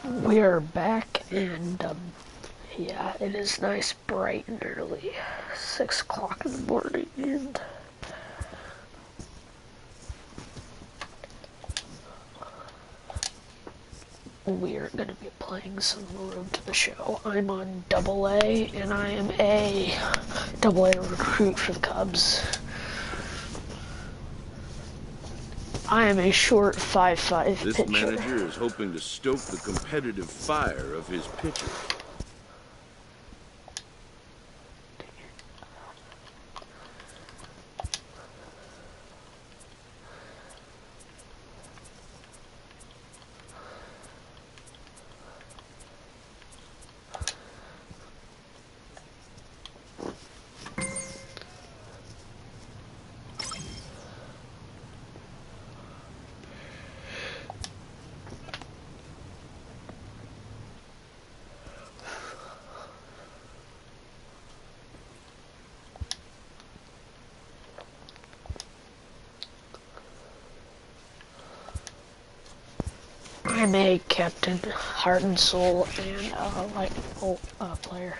We are back, and yeah, it is nice, bright and early, 6 o'clock in the morning, and we are going to be playing some Road to the Show. I'm on AA, and I am a AA recruit for the Cubs. I am a short 5'5" pitcher. This manager is hoping to stoke the competitive fire of his pitcher. I'm a captain, heart and soul, and a lightning player.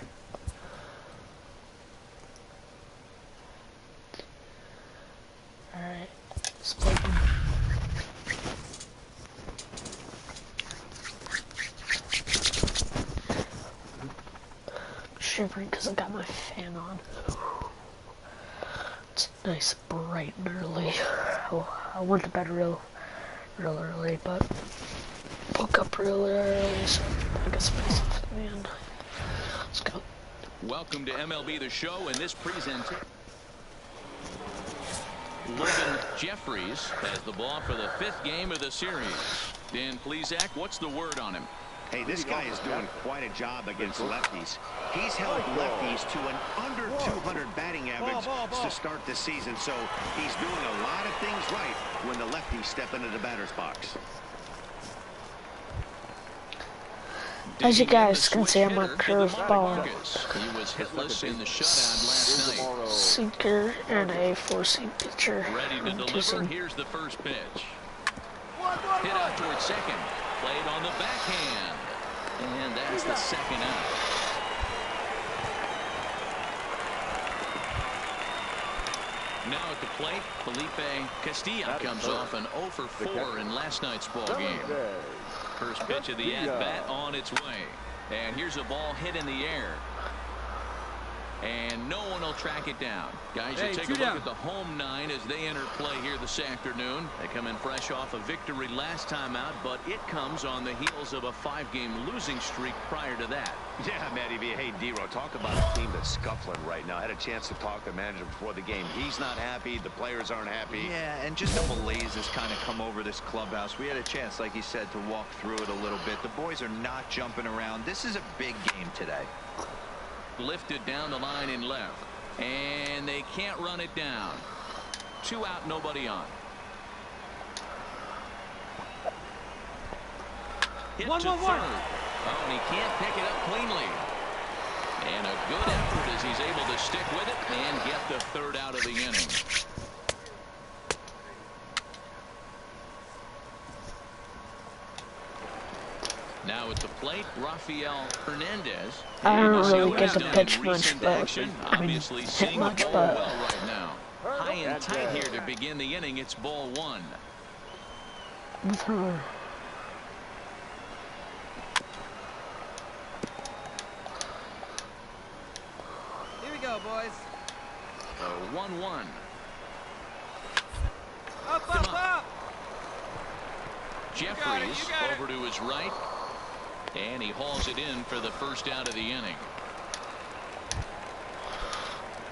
Alright, split them. I'm shivering because I got my fan on. It's nice, bright and early. I went to bed real early, but woke up real early, so I got some stuff at the end. Let's go. Welcome to MLB The Show, and this presentation. Logan Jeffries has the ball for the 5th game of the series. Dan Plesac, what's the word on him? Hey, this guy is doing quite a job against lefties. He's held lefties to an under 200 batting average to start the season, so he's doing a lot of things right when the lefties step into the batter's box. As you guys can see, I'm a curveball, He was hitless in the shutout last night. sinker, and a 4-seam pitcher. Ready to deliver. Here's the first pitch. Hit out towards second. Played on the backhand. And that's the second out. Now at the plate, Felipe Castilla comes off an 0 for 4 in last night's ball game. First pitch of the at-bat on its way. And here's a ball hit in the air. And no one will track it down. Guys, you take a look at the home 9 as they enter play here this afternoon. They come in fresh off a victory last time out, but it comes on the heels of a 5-game losing streak prior to that. Yeah, Matty V. Hey, D-Ro, talk about a team that's scuffling right now. I had a chance to talk to the manager before the game. He's not happy. The players aren't happy. Yeah, and just a malaise has kind of come over this clubhouse. We had a chance, like you said, to walk through it a little bit. The boys are not jumping around. This is a big game today. Lifted down the line in left, and they can't run it down. 2 out, nobody on. Hit to third. Oh, and he can't pick it up cleanly. And a good effort as he's able to stick with it and get the 3rd out of the inning. Now at the plate, Rafael Hernandez. I don't really get to pitch much, but I mean, Obviously hit seeing much, the ball but well right now. High and tight here to begin the inning. It's ball 1. with her. Here we go, boys. So 1-1. Up. Jeffries over to his right. And he hauls it in for the 1st out of the inning.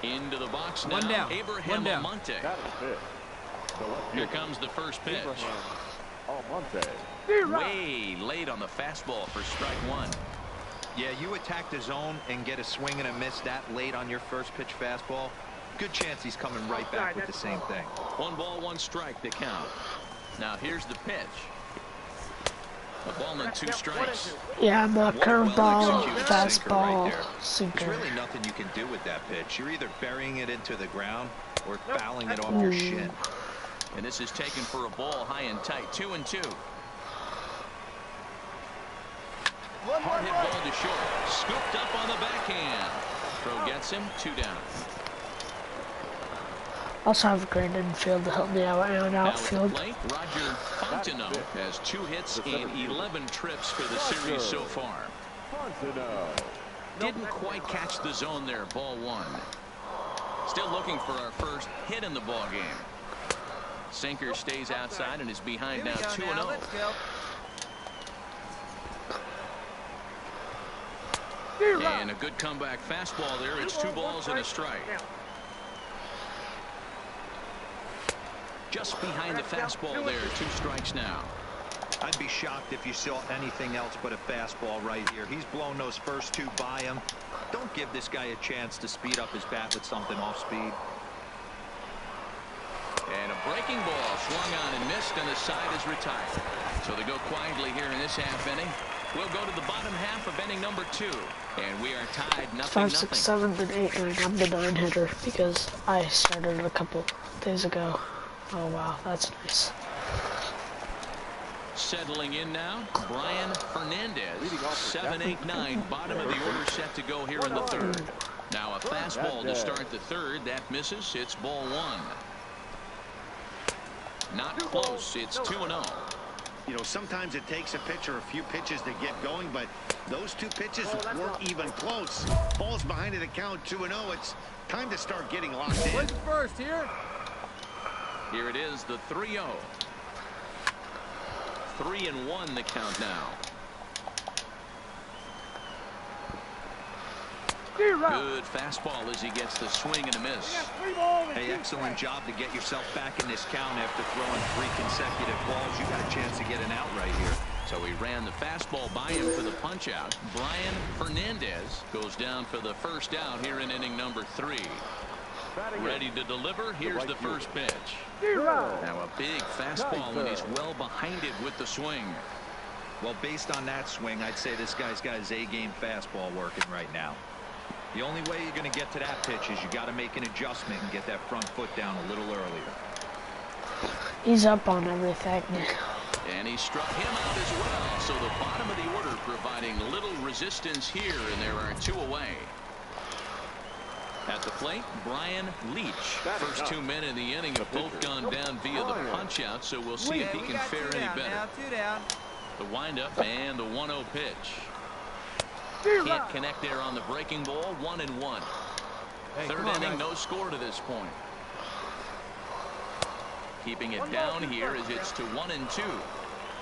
Into the box now. One down. Abraham Almonte. Here comes the first pitch. Way late on the fastball for strike 1. Yeah, you attack the zone and get a swing and a miss that late on your first pitch fastball. Good chance he's coming right back with the same thing. 1 ball, 1 strike to count. Now here's the pitch. A ball and 2 strikes. Yeah, I'm a curveball, Well-executed fastball, There's sinker. really nothing you can do with that pitch. You're either burying it into the ground or fouling it off your shin. And this is taken for a ball high and tight. 2-2. Hard hit ball to short. Scooped up on the backhand. Throw gets him 2 down. Also have a great infield to help me out and outfield. Now at the plate, Roger Fontenot has 2 hits and 11 trips for the series so far. Didn't quite catch the zone there. Ball 1. Still looking for our first hit in the ball game. Sinker stays outside and is behind now 2-0. Let's go. And a good comeback fastball there. It's 2 balls and a strike. Just behind the fastball there. 2 strikes now. I'd be shocked if you saw anything else but a fastball right here. He's blown those first 2 by him. Don't give this guy a chance to speed up his bat with something off speed. And a breaking ball swung on and missed, and the side is retired. So they go quietly here in this half inning. We'll go to the bottom half of inning number 2, and we are tied 0-0. 5, 6, 7, and 8, 9. I'm the 9 hitter because I started a couple days ago. Oh wow, that's nice. Settling in now, Brian Fernandez. 7, 8, 9. Bottom of the order set to go here in the 3rd. Now a fastball to start the 3rd. That misses. It's ball 1. Not close. It's 2-0. You know, sometimes it takes a pitcher a few pitches to get going, but those 2 pitches weren't even close. Falls behind at a count 2-0. It's time to start getting locked in. What's first here? Here it is, the 3-0. 3-1 the count now. Good fastball as he gets the swing and a miss. Hey, excellent job to get yourself back in this count after throwing 3 consecutive balls. You got a chance to get an out right here. So he ran the fastball by him for the punch out. Brian Fernandez goes down for the first out here in inning number 3. Ready to deliver. Here's the first pitch. Now a big fastball, and he's well behind it with the swing. Well, based on that swing, I'd say this guy's got his A-game fastball working right now. The only way you're going to get to that pitch is you got to make an adjustment and get that front foot down a little earlier. He's up on everything. And he struck him out as well. So the bottom of the order providing little resistance here, and there are 2 away. At the plate, Brian Leach. First 2 men in the inning have both gone down via the punch out, so we'll see if he can fare any better. Now, 2 down. The windup and the 1-0 pitch. Can't connect there on the breaking ball. 1-1. Hey, 3rd inning, no score to this point. Keeping it down here as it's to 1-2.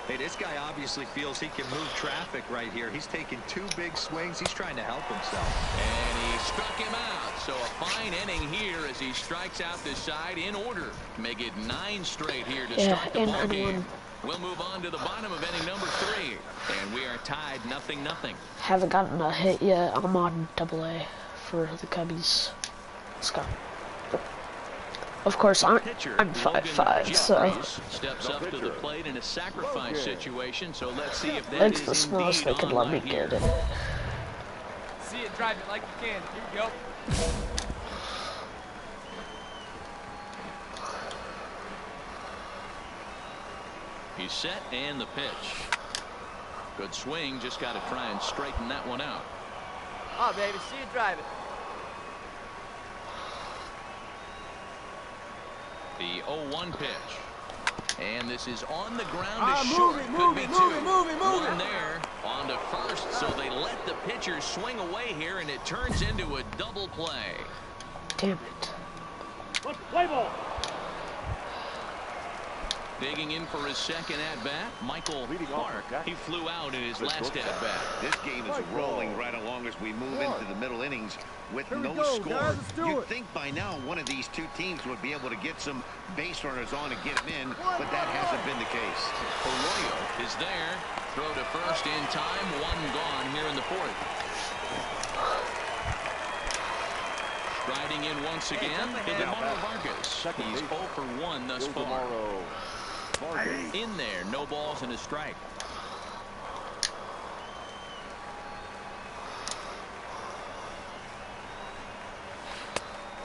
Hey, this guy obviously feels he can move traffic right here. He's taking 2 big swings. He's trying to help himself. And he struck him out. So a fine inning here as he strikes out the side in order. Make it 9 straight here to start the ball game. We'll move on to the bottom of inning number 3. And we are tied 0-0. Haven't gotten a hit yet. I'm on AA for the Cubbies. Let's go. Of course, I'm 5'5", so Steps up to the plate in a sacrifice situation. So let's see if that that's is the smallest they indeed could let me online here. get it. See it, drive it like you can. Here we go. He's set and the pitch. Good swing. Just got to try and straighten that one out. Oh, baby, see it, drive it. The 0-1 pitch. And this is on the ground to short. Could be 2. One there on to first. So they let the pitcher swing away here, and it turns into a double play. Damn it. Play ball. Digging in for his second at-bat, Michael Clark. He flew out in his last at-bat. This game is rolling right along as we move into the middle innings with no score. You'd think by now one of these 2 teams would be able to get some base runners on and get them in, but that hasn't been the case. Arroyo is there. Throw to first in time. 1 gone here in the 4th. Striding in once again, Edmundo Vargas. He's 0 for 1 thus far. In there, no balls and a strike.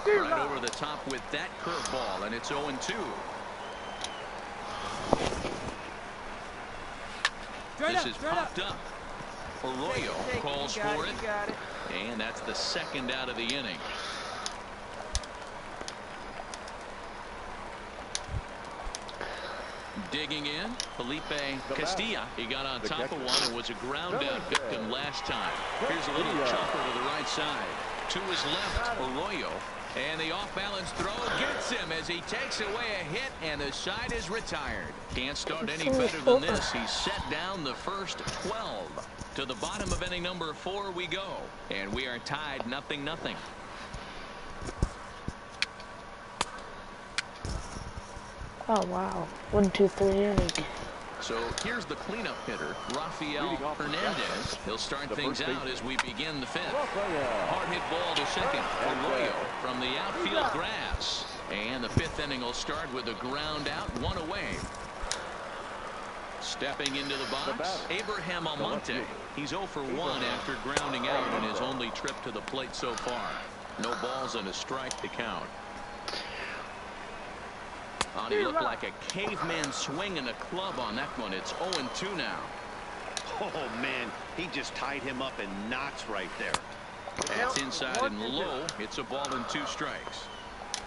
Right over the top with that curveball, and it's 0-2. This is popped up. Arroyo calls for it. You got it. And that's the second out of the inning. Digging in, Felipe Castilla. He got on top of one and was a ground out victim last time. Here's a little chopper to the right side. To his left, Arroyo. And the off-balance throw gets him as he takes away a hit, and the side is retired. Can't start any better than this. He set down the first 12. To the bottom of inning number 4 we go. And we are tied 0-0. Oh wow. 1, 2, 3 inning. So here's the cleanup hitter, Rafael Hernandez. He'll start things out as we begin the 5th. Hard hit ball to second. Arroyo from the outfield grass. And the 5th inning will start with a ground out, 1 away. Stepping into the box, Abraham Almonte. He's 0 for 1 after grounding out in his only trip to the plate so far. No balls and a strike to count. He looked like a caveman swinging a club on that one. It's 0-2 now. Oh, man, he just tied him up in knots right there. That's inside and low. It's a ball and 2 strikes.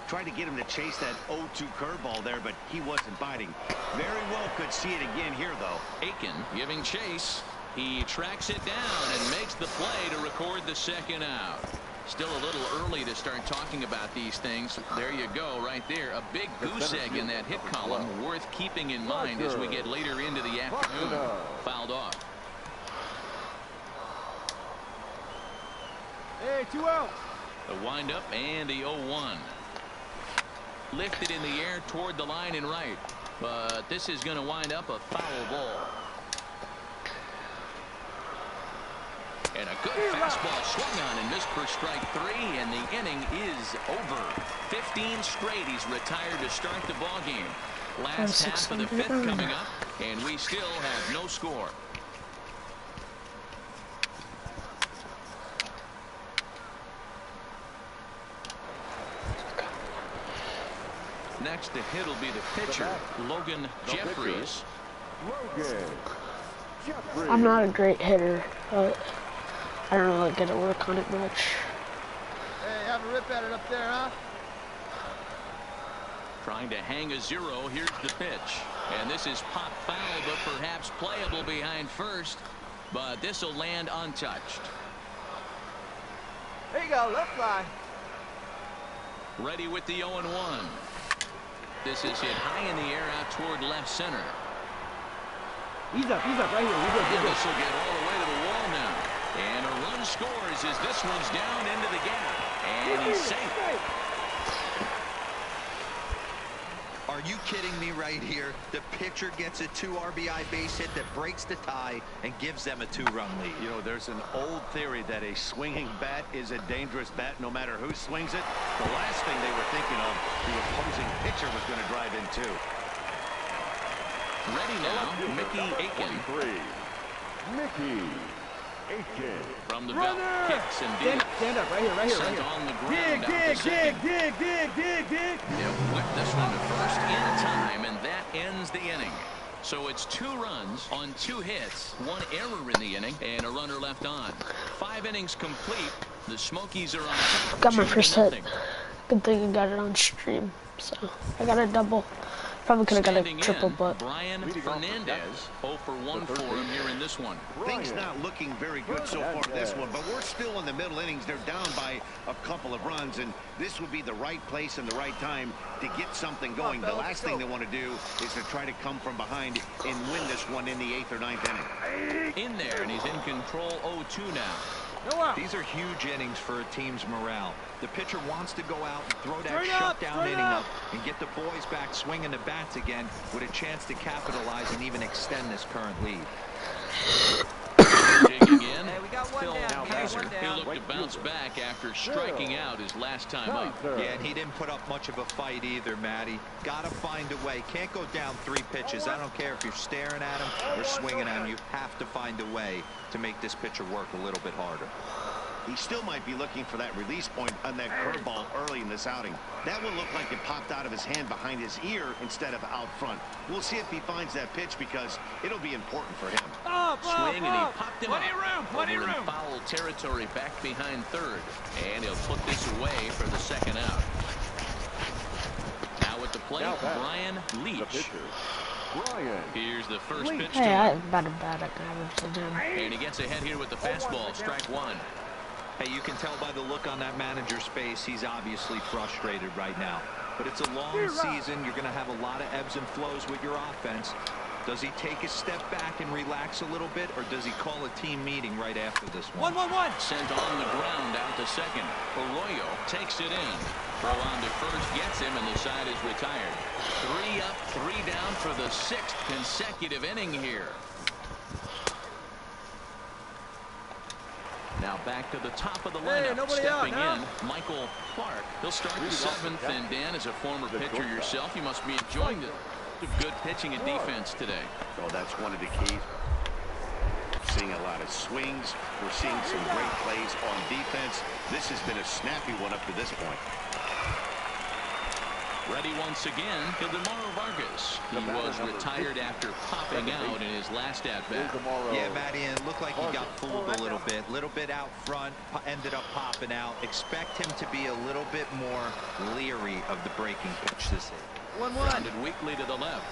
Tried to get him to chase that 0-2 curveball there, but he wasn't biting. Very well could see it again here, though. Aiken giving chase. He tracks it down and makes the play to record the second out. Still a little early to start talking about these things. There you go, right there. A big goose egg in that hit column, worth keeping in mind as we get later into the afternoon. Fouled off. Hey, 2 out. The windup and the 0-1. Lifted in the air toward the line and right. But this is going to wind up a foul ball. And a good fastball swung on and missed for strike 3, and the inning is over. 15 straight. He's retired to start the ball game. Last half of the 5th coming up, and we still have no score. Next to hit will be the pitcher, Logan Jeffries. I'm not a great hitter, but I don't really get to work on it much. Hey, have a rip at it up there, huh? Trying to hang a 0. Here's the pitch. And this is pop foul, but perhaps playable behind first. But this will land untouched. There you go, left fly. Ready with the 0-1. This is hit high in the air out toward left center. He's up right here. And this will get all the way to the wall now. And a run scores as this one's down into the gap. And he's safe. Are you kidding me right here? The pitcher gets a 2 RBI base hit that breaks the tie and gives them a 2-run lead. You know, there's an old theory that a swinging bat is a dangerous bat no matter who swings it. The last thing they were thinking of, the opposing pitcher was going to drive in too. Ready now, Mickey Aiken. Mickey Aiken. From the belt, kicks and deals. Stand up, right here. Sent on the ground. Dig. They'll whip this one to first in time, and that ends the inning. So it's 2 runs on 2 hits, 1 error in the inning, and a runner left on. 5 innings complete. The Smokies are on top. Got my first hit. Good thing I got it on stream. So I got a double. Probably could have got a triple, but Brian Fernandez 0 for 1 for him here in this one. Things not looking very good so far this one, but we're still in the middle innings. They're down by a couple of runs, and this would be the right place and the right time to get something going. The last thing they want to do is to try to come from behind and win this one in the 8th or 9th inning. In there, and he's in control 0-2 now. These are huge innings for a team's morale. The pitcher wants to go out and throw that shutdown inning up and get the boys back swinging the bats again with a chance to capitalize and even extend this current lead. Digging in, Hey, we got one Phil down. Kaiser. He looked to bounce back after striking out his last time up. Yeah, and he didn't put up much of a fight either, Matty. Got to find a way. Can't go down 3 pitches. I don't care if you're staring at him or swinging at him. You have to find a way to make this pitcher work a little bit harder. he still might be looking for that release point on that curveball early in this outing. That one looked like it popped out of his hand behind his ear instead of out front. We'll see if he finds that pitch because it'll be important for him. Swing, and he popped him up. Over in foul territory back behind third. And he'll put this away for the second out. Now at the plate, Brian Leach. Here's the first pitch to Hey, him. I'm about to bat at him. And he gets ahead here with the fastball, strike one. Hey, you can tell by the look on that manager's face, he's obviously frustrated right now. But it's a long season. You're going to have a lot of ebbs and flows with your offense. Does he take a step back and relax a little bit, or does he call a team meeting right after this one? 1-1-1. Sent on the ground out to second. Arroyo takes it in. Throw on to first, gets him, and the side is retired. 3 up, 3 down for the 6th consecutive inning here. Now back to the top of the lineup. Stepping in, Michael Clark. He'll start the 7th, and Dan, as a former pitcher yourself, you must be enjoying the good pitching and defense today. Oh, that's one of the keys. Seeing a lot of swings. We're seeing some great plays on defense. This has been a snappy one up to this point. Ready once again, Ildemaro Vargas. He was retired after popping out in his last at-bat. Yeah, Matty, and it looked like he got fooled a little bit out front, ended up popping out. Expect him to be a little bit more leery of the breaking pitch this inning. Grounded weakly to the left.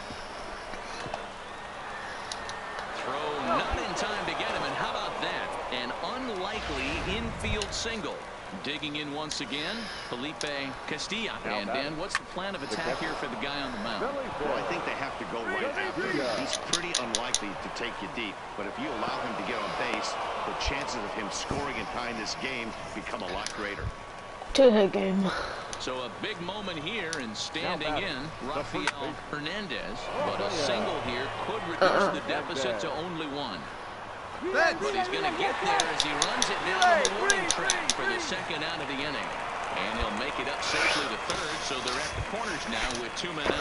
Throw not in time to get him, and how about that? An unlikely infield single. Digging in once again, Felipe Castilla. And Dan, what's the plan of attack here for the guy on the mound? Well, I think they have to go right after him. He's pretty unlikely to take you deep, but if you allow him to get on base, the chances of him scoring and tying this game become a lot greater. 2-hit game. So a big moment here, and standing in, Rafael Hernandez. But a single here could reduce the deficit to only 1. But he's going to get there as he runs it down the warning track for the 2nd out of the inning. And he'll make it up safely to third, so they're at the corners now with 2 men out.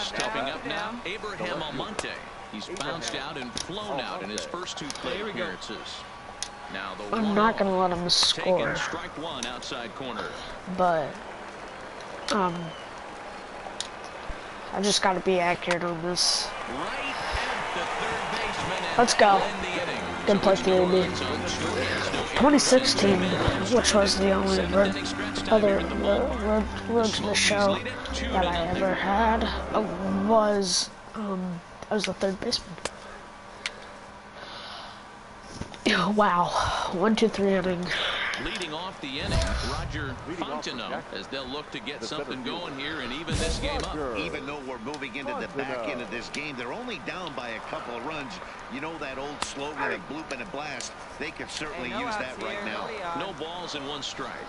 Stepping up now, Abraham Almonte. He's bounced out and flown out in his first 2 plate appearances. Now the I'm not going to let him score. Taking strike 1 outside corner. But, I just got to be accurate on this. Right at the third baseman. Let's go. Good play, baby. 2016, which was the only other road to the show that I ever had, I was the third baseman. Wow, 1, 2, 3 inning. Leading off the inning, Roger Fontenot, as they'll look to get something going here and even this game up. Even though we're moving into the back end of this game, they're only down by a couple of runs. You know that old slogan of bloop and a blast? They could certainly use that right now. No balls and 1 strike.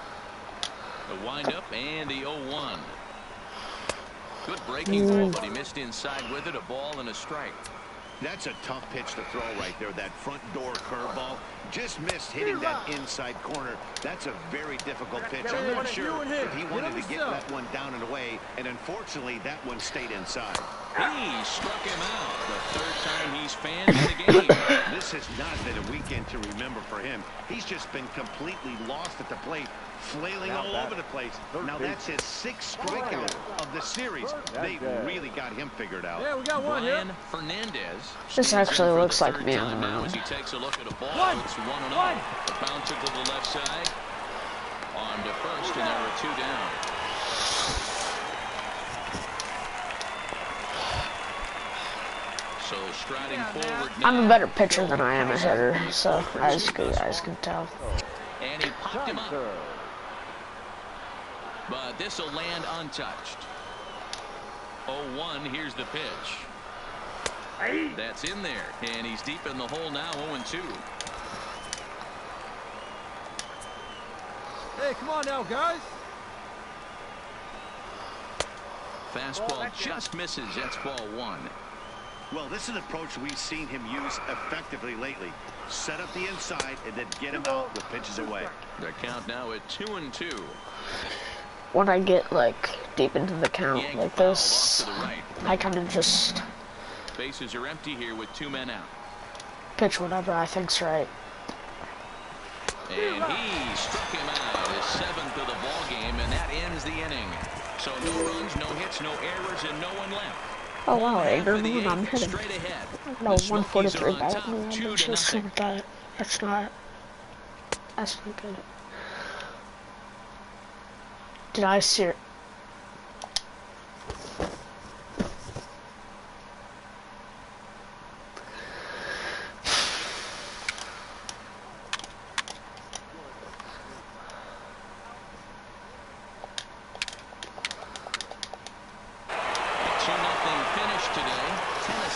The windup and the 0-1. Good breaking ball, but he missed inside with it. A ball and a strike. That's a tough pitch to throw right there. That front door curveball. Just missed hitting that inside corner. That's a very difficult pitch. I'm not sure if he wanted to get that one down and away, and unfortunately that one stayed inside. He struck him out. The 3rd time he's fanned in the game. This has not been a weekend to remember for him. He's just been completely lost at the plate, flailing all over the place. Now that's his 6th strikeout of the series. They really got him figured out. Yeah, we got one here. Brian Fernandez. This actually looks like me on the Now mound. as he takes a look at a ball, it's 1-0. The bouncer to the left side. On to first, and there are 2 down. So striding forward now. I'm a better pitcher than I am a hitter, so as you guys can tell. And he popped him up. But this will land untouched. 0-1, here's the pitch. That's in there, and he's deep in the hole now, 0-2. Hey, come on now, guys. Fastball just misses. That's ball 1. Well, this is an approach we've seen him use effectively lately. Set up the inside and then get him out with pitches away. The count now at 2-2. When I get like deep into the count like this, I kind of just Bases are empty here with 2 men out. pitch whatever I think's right. And he struck him out, his 7th of the ball game, and that ends the inning. So no runs, no hits, no errors, and no one left. Oh wow, Half Anger of the Moon, I'm 8th, hitting. straight ahead. No, The Smokies are 143 on batting top, average. 2-0. That's not good. Did I see it?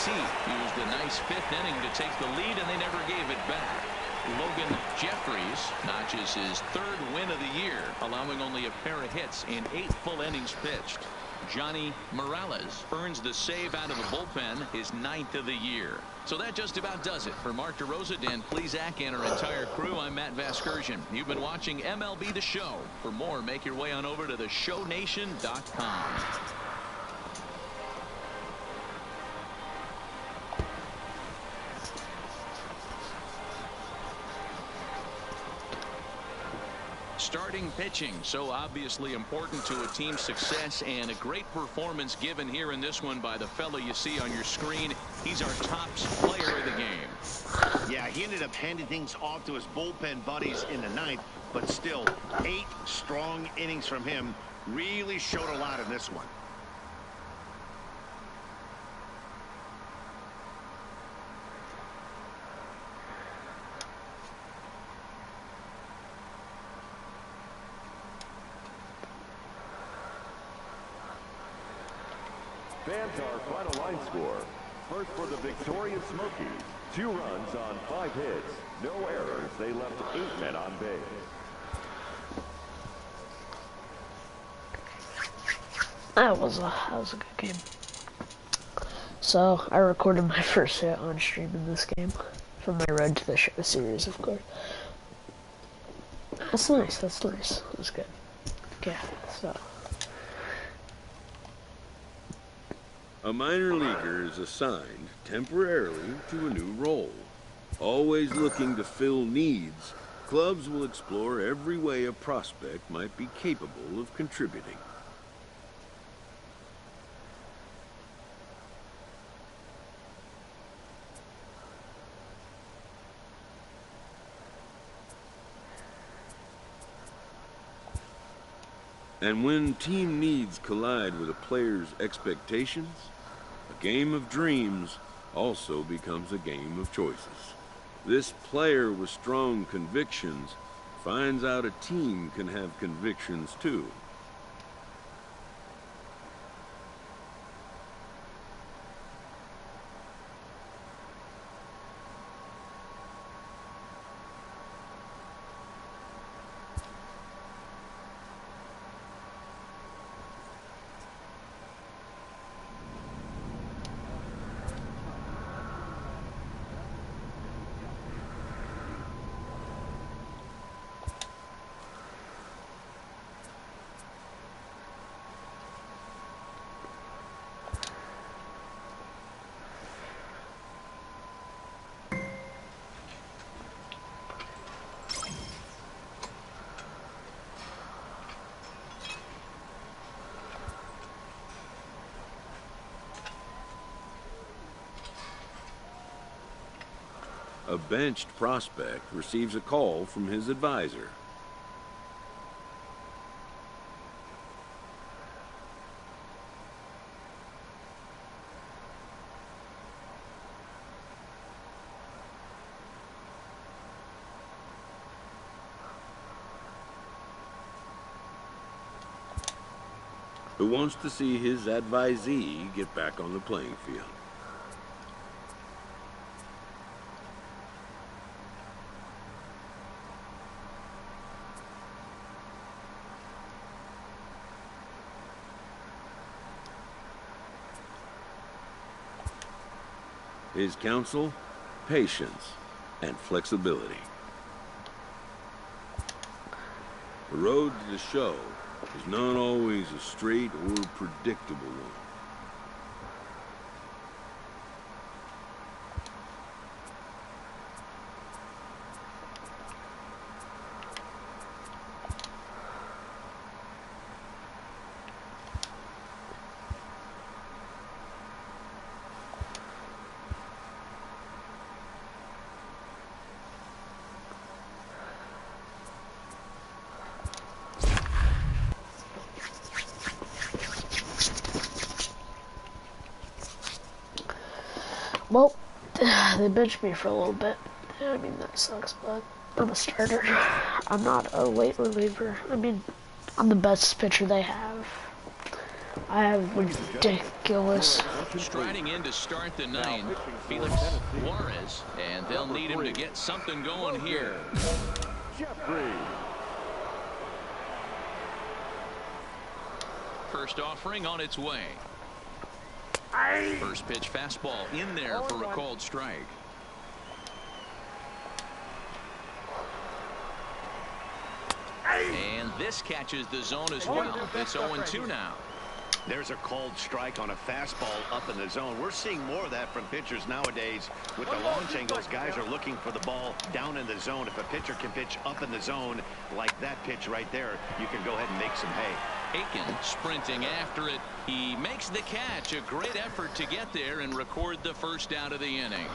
Used a nice 5th inning to take the lead, and they never gave it back. Logan Jeffries notches his 3rd win of the year, allowing only a pair of hits in 8 full innings pitched. Johnny Morales earns the save out of the bullpen, his 9th of the year. So that just about does it. For Mark DeRosa, Dan Plesac, and our entire crew, I'm Matt Vasgersian. You've been watching MLB The Show. For more, make your way on over to theshownation.com. Starting pitching, so obviously important to a team's success, and a great performance given here in this one by the fellow you see on your screen. He's our top player of the game. Yeah, he ended up handing things off to his bullpen buddies in the 9th, but still 8 strong innings from him. Really showed a lot in this one. Fans, our final line score. First for the victorious Smokies. 2 runs on 5 hits. No errors. They left 8 men on base. That was a good game. So I recorded my first hit on stream in this game from my Road to the Show series, of course. That's nice. That's nice. That's good. Okay, so. A minor leaguer is assigned temporarily to a new role. Always looking to fill needs, clubs will explore every way a prospect might be capable of contributing. And when team needs collide with a player's expectations, a game of dreams also becomes a game of choices. This player with strong convictions finds out a team can have convictions too. A benched prospect receives a call from his advisor. Who wants to see his advisee get back on the playing field. His counsel, patience, and flexibility. The road to the show is not always a straight or predictable one. Well, they benched me for a little bit. I mean, that sucks, but I'm a starter. I'm not a late reliever. I mean, I'm the best pitcher they have. I have ridiculous. Striding in to start the ninth, Felix Juarez, and they'll need him to get something going here. First offering on its way. First pitch fastball in there for a called strike. And this catches the zone as well. It's 0-2 now. There's a called strike on a fastball up in the zone. We're seeing more of that from pitchers nowadays. With the launch angles, guys are looking for the ball down in the zone. If a pitcher can pitch up in the zone like that pitch right there, you can go ahead and make some hay. Aiken sprinting after it. He makes the catch. A great effort to get there and record the first out of the inning.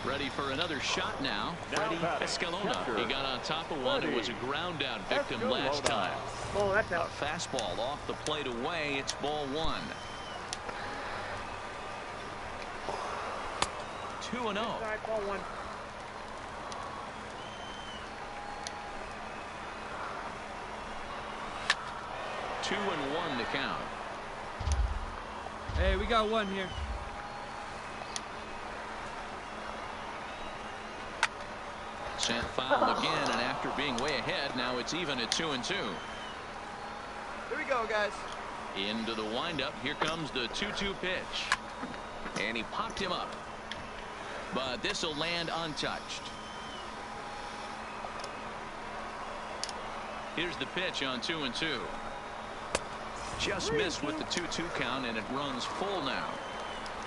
Ready for another shot now. Freddie Escalona. He got on top of one. It was a ground out victim last time. Oh, that's out. A fastball off the plate away. It's ball one. 2-0. All right, ball one. Two and one to count. Hey, we got one here. Sent foul again, and after being way ahead, now it's even at 2-2. Here we go, guys. Into the windup. Here comes the 2-2 pitch. And he popped him up. But this will land untouched. Here's the pitch on 2-2. Just missed with the 2-2 count, and it runs full now.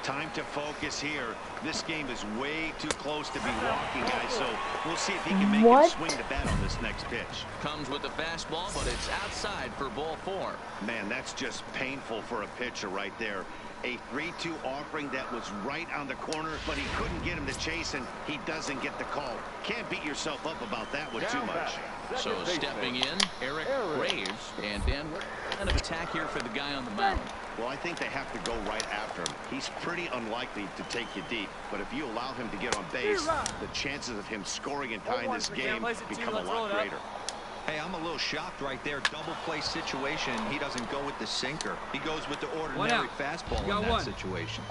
Time to focus here. This game is way too close to be walking, guys, so we'll see if he can make him swing the bat on this next pitch. Comes with the fastball, but it's outside for ball four. Man, that's just painful for a pitcher right there. A 3-2 offering that was right on the corner, but he couldn't get him to chase, and he doesn't get the call. Can't beat yourself up about that one too much. So stepping in, Eric Graves, and Dan, what kind of attack here for the guy on the mound? Well, I think they have to go right after him. He's pretty unlikely to take you deep, but if you allow him to get on base, the chances of him scoring and tying this game become a lot greater. Hey, I'm a little shocked right there. Double play situation. He doesn't go with the sinker. He goes with the ordinary fastball in that situation.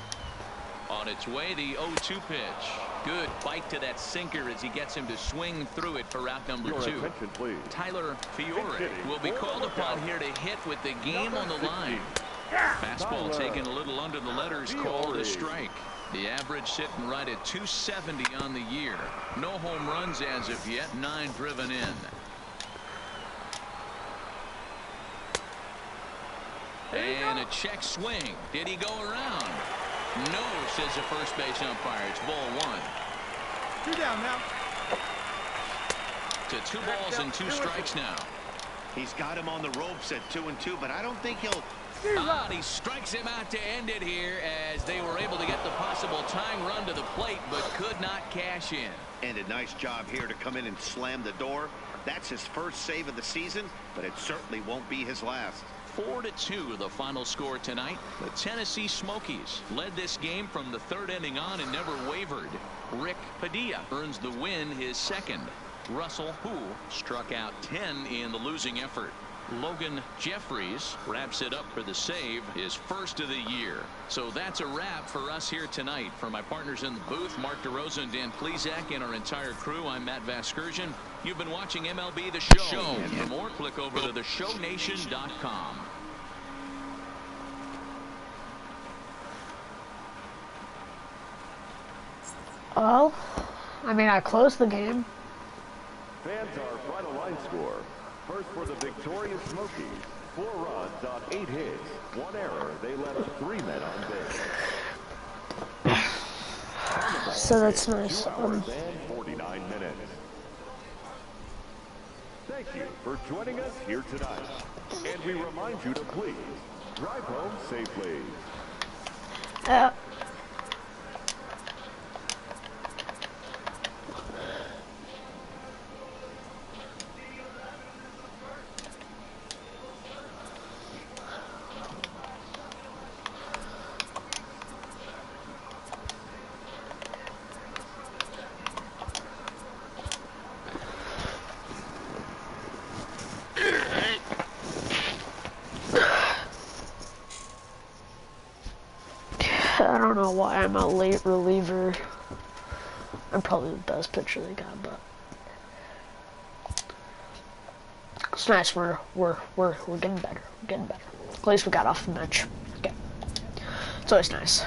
On its way, the 0-2 pitch. Good bite to that sinker as he gets him to swing through it for out number two. Tyler Fiore will be called upon here to hit with the game on the line. Fastball taken a little under the letters, called a strike. The average sitting right at 270 on the year. No home runs as of yet, 9 driven in. And a check swing. Did he go around? No, says the first base umpire. It's ball one. 2 down now. To 2 balls and 2 strikes now. He's got him on the ropes at 2-2, but I don't think he'll. And he strikes him out to end it here as they were able to get the possible tying run to the plate, but could not cash in. And a nice job here to come in and slam the door. That's his first save of the season, but it certainly won't be his last. 4-2 the final score tonight. The Tennessee Smokies led this game from the 3rd inning on and never wavered. Rick Padilla earns the win, his second. Russell Houle struck out 10 in the losing effort. Logan Jeffries wraps it up for the save, his first of the year. So that's a wrap for us here tonight. For my partners in the booth, Mark DeRosa and Dan Plezak, and our entire crew, I'm Matt Vasgersian. You've been watching MLB The Show. And for more, click over to theshownation.com. Well, I mean, I closed the game. Fans, our final line score. First for the victorious Smokies, 4 runs on 8 hits, 1 error. They left 3 men on base. So that's nice. 2 hours and 49 minutes. Thank you for joining us here tonight. And we remind you to please drive home safely. I don't know why I'm a late reliever. I'm probably the best pitcher they got, but it's nice. We're getting better. We're getting better. At least we got off the bench. Okay. It's always nice.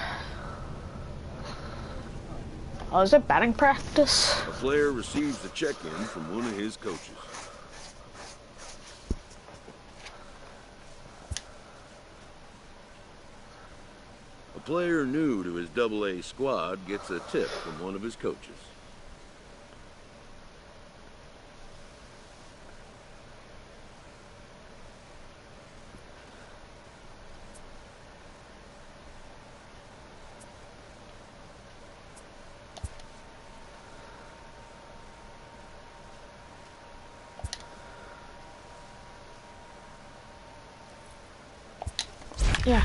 Oh, is it batting practice? A player receives a check-in from one of his coaches. A player new to his AA squad gets a tip from one of his coaches. Yeah.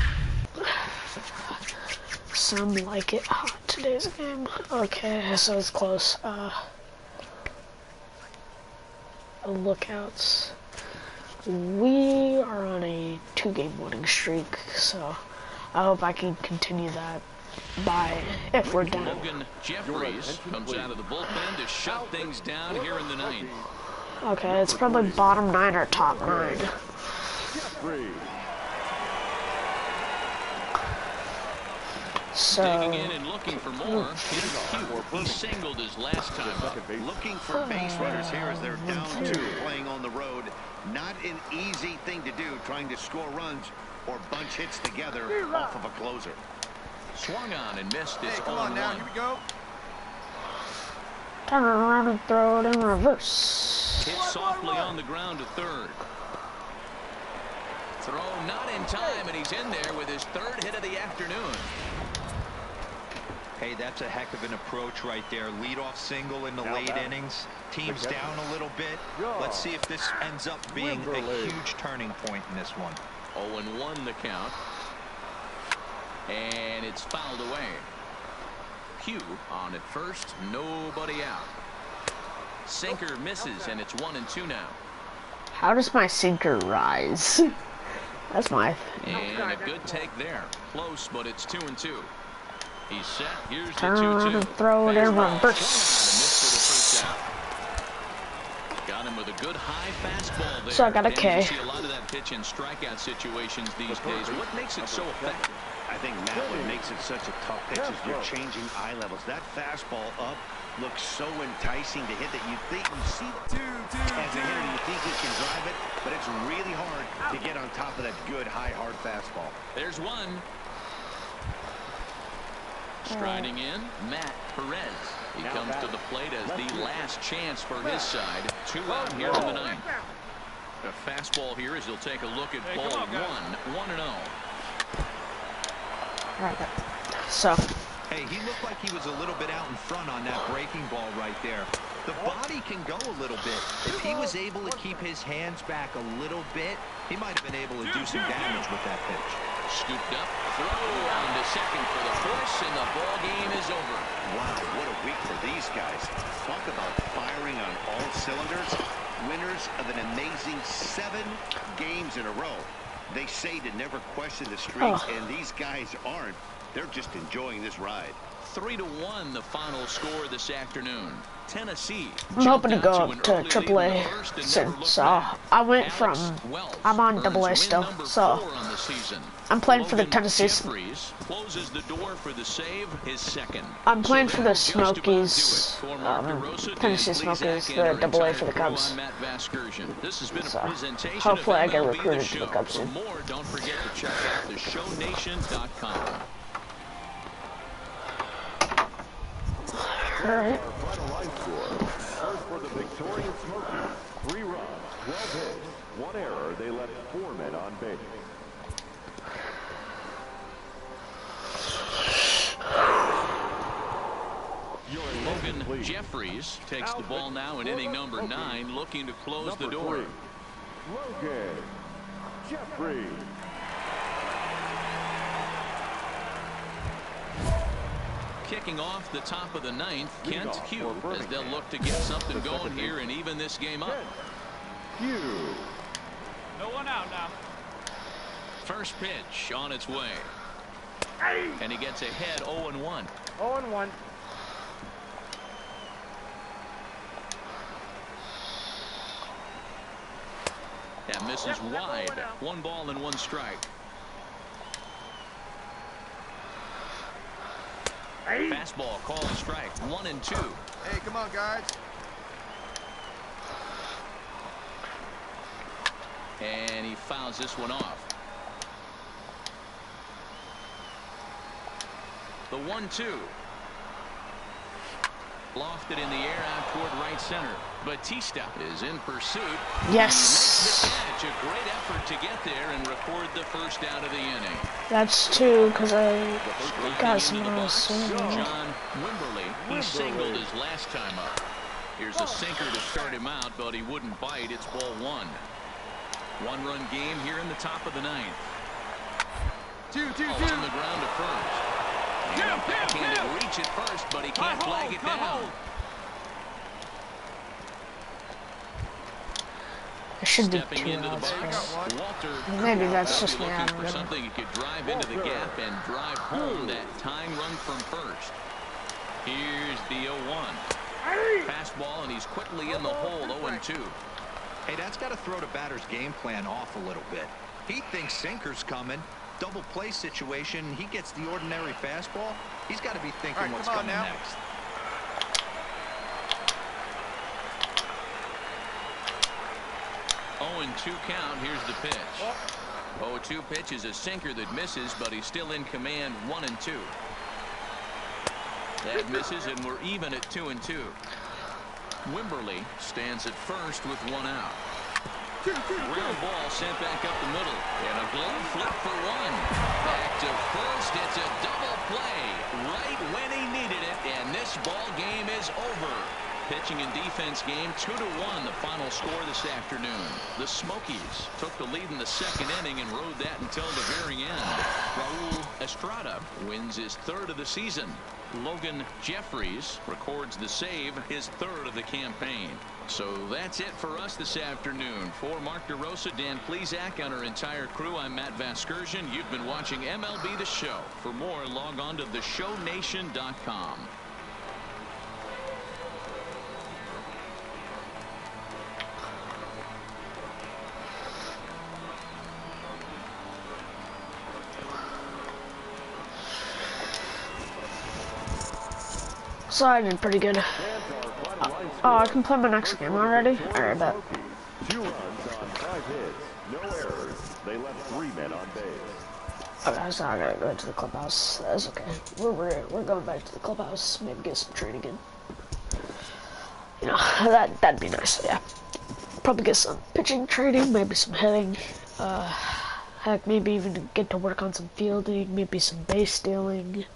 Some like it hot today's game. Okay, so it's close. Lookouts. We are on a 2-game winning streak, so I hope I can continue that by if we're down. Logan Jeffries comes out of the bullpen to shut things down here in the ninth. Okay, it's probably bottom 9 or top 9. So, digging in and looking for more. He singled his last time up. Looking for base runners here as they're down 2 playing on the road. Not an easy thing to do, trying to score runs or bunch hits together off of a closer. Swung on and missed his Come on now, here we go. turn around and throw it in reverse. Hit softly on the ground to third. Throw not in time, and he's in there with his 3rd hit of the afternoon. Hey, that's a heck of an approach right there. Leadoff single in the late innings. Team's down a little bit. Let's see if this ends up being a huge turning point in this one. 0-1 the count. And it's fouled away. Hugh on at first, nobody out. Sinker misses, and it's 1-2 now. How does my sinker rise? That's my... And a good take there. Close, but it's 2-2. He's set. Here's the Turn around 2-2. and throw it in reverse. Got him with a good high fastball there. So I got a K. You see a lot of that pitch in strikeout situations these days. What makes it so effective? I think, Matt, what makes it such a tough pitch is you're changing eye levels. That fastball up looks so enticing to hit that you think you see as a hitter, you think you can drive it, but it's really hard to get on top of that good, high, hard fastball. There's one. Striding in, Matt Perez. He comes to the plate as the last chance for his side. 2 out here in the ninth. A fastball here as he'll take a look at ball 1. 1-0. So. Hey, he looked like he was a little bit out in front on that breaking ball right there. The body can go a little bit. If he was able to keep his hands back a little bit, he might have been able to do some damage with that pitch. Scooped up, throw on to second for the force, and the ball game is over. Wow, what a week for these guys. Talk about firing on all cylinders. Winners of an amazing 7 games in a row. They say to never question the streaks, and these guys aren't. They're just enjoying this ride. 3-1 the final score this afternoon. Tennessee. I'm hoping to go up to AAA soon. So I went from I'm on AA still. So I'm playing for the Tennessee. Closes the door for the save, his second. I'm playing for the Smokies. Tennessee Smokies, the AA for the Cubs. So hopefully I get recruited to the Cubs soon. Don't forget to check out theshownation.com. All right. Final line score. First for the Victorian Smokies. 3 runs, 12 hits, 1 error. They left 4 men on base. Logan Jeffries takes the ball now in inning number 9, looking to close the door. Logan Jeffries. Kicking off the top of the 9th, Kent Hugh, as they'll look to get something going here and even this game up. Hugh. No one out now. First pitch on its way. And he gets ahead 0-1. 0-1. That misses wide. 1 ball and 1 strike. Fastball, called a strike. 1-2. Hey, come on, guys. And he fouls this one off. The 1-2. Lofted in the air out toward right center. Batista is in pursuit. Yes. He makes the catch. A great effort to get there and record the first out of the inning. That's 2 because I got some Into the box, swing. John Wimberly. He singled his last time up. Here's a sinker to start him out, but he wouldn't bite. It's ball 1. 1-run game here in the top of the 9th. 2-2-2. On the ground to first. Backhanded reach at first, but he can't flag it down. It should be Stepping 2 into the outs. box, Walter. Maybe that's just me. I Looking don't for know. something he could drive into the gap and drive home that tying run from first. Here's the 0-1. Fastball, and he's quickly in the hole. 0-2. Hey, that's got to throw the batter's game plan off a little bit. He thinks sinker's coming. Double play situation. He gets the ordinary fastball. He's got to be thinking what's coming next. Oh, 2 count. Here's the pitch. 0-2 pitch is a sinker that misses, but he's still in command. 1-2. That misses, and we're even at 2-2. Wimberly stands at first with 1 out. Ground ball sent back up the middle, and a glove flip for 1. Back to first. It's a double play right when he needed it, and this ball game is over. Pitching and defense game 2-1, the final score this afternoon. The Smokies took the lead in the 2nd inning and rode that until the very end. Raul Estrada wins his 3rd of the season. Logan Jeffries records the save, his 3rd of the campaign. So that's it for us this afternoon. For Mark DeRosa, Dan Plesac, and our entire crew, I'm Matt Vasgersian. You've been watching MLB The Show. For more, log on to theshownation.com. So I did pretty good. Oh, I can play my next game already? Alright, bet. 2 runs on 5 hits, no errors. They left 3 men on base. Okay, so I gotta go to the clubhouse. That's okay. We're going back to the clubhouse. Maybe get some training in. You know, that'd be nice. Yeah, probably get some pitching training, maybe some hitting. Heck, maybe even get to work on some fielding, maybe some base stealing.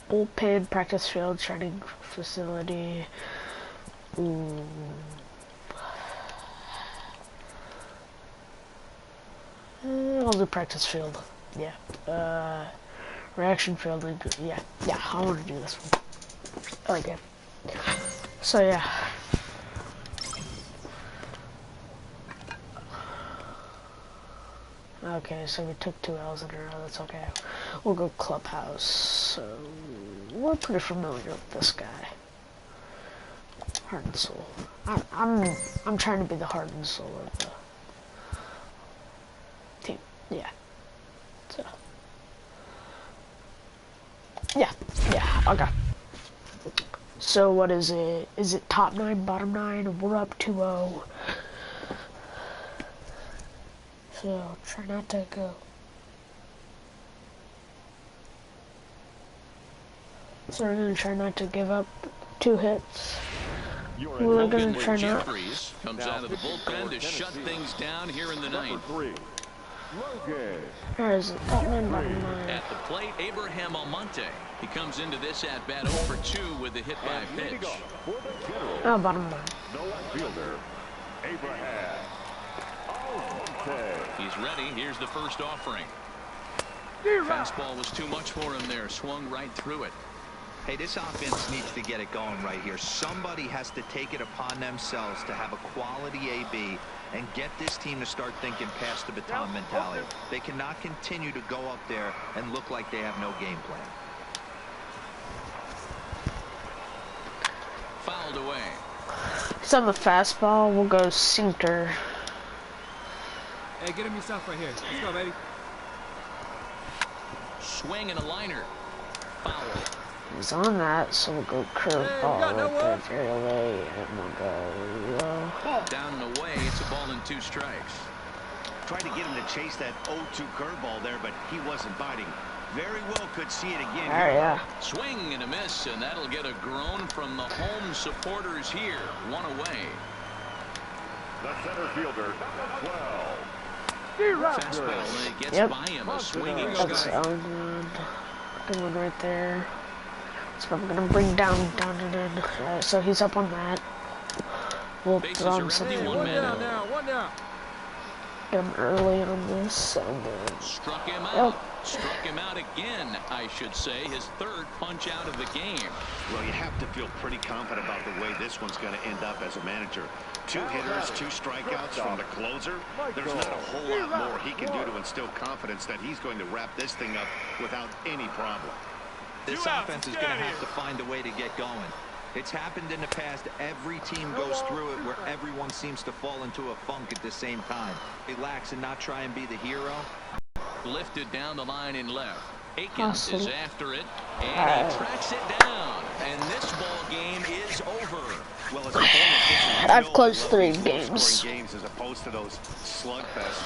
Bullpen, practice field, training facility. Ooh. I'll do practice field. Yeah. Reaction fielding. Yeah. I want to do this one. I like it. So yeah. Okay, so we took 2 L's in a row. That's okay. We'll go clubhouse. So we're pretty familiar with this guy. Heart and soul. I'm trying to be the heart and soul of the team. Yeah. So. Yeah. Okay. So what is it? Is it top 9, bottom 9? We're up 2-0. So try not to go. So we're gonna try not to give up 2 hits. We're gonna try not. Jeffries comes out of the bullpen to shut things down here in the 9th. Where is it? Top 9, bottom 9. At the plate, Abraham Almonte. He comes into this at bat 0 for 2 with a hit by pitch. Oh, bottom 9. No fielder, Abraham. He's ready. Here's the first offering. Fastball was too much for him there. Swung right through it. Hey, this offense needs to get it going right here. Somebody has to take it upon themselves to have a quality AB and get this team to start thinking past the baton mentality. They cannot continue to go up there and look like they have no game plan. Fouled away. He's on the fastball. We'll go sinker. Hey, get him yourself right here. Let's go, baby. Swing and a liner. Foul. He's on that, so we'll go curveball right there, fairway, and we'll go low. Down and away. It's a ball and 2 strikes. Tried to get him to chase that 0-2 curveball there, but he wasn't biting. Very well could see it again. Oh, yeah. Swing and a miss, and that'll get a groan from the home supporters here. 1 away. The center fielder, number 12. Fastball, and it gets by him. A swinging That's strike. good one right there. So I'm gonna bring down. So he's up on that. We'll Bases throw are him empty, something. 1 man. One down. Get him early on this, and then Struck him out. Struck him out again, I should say. His 3rd punch out of the game. Well, you have to feel pretty confident about the way this one's going to end up as a manager. 2 hitters, 2 strikeouts from the closer. There's not a whole lot more he can do to instill confidence that he's going to wrap this thing up without any problem. This offense is going to have to find a way to get going. It's happened in the past. Every team goes through it where everyone seems to fall into a funk at the same time. Relax and not try and be the hero. Lifted down the line in left. Akins Awesome. is after it, and he tracks it down. And this ball game is over. Well, as a former pitcher, I've closed 3 games. games as opposed to those slugfests.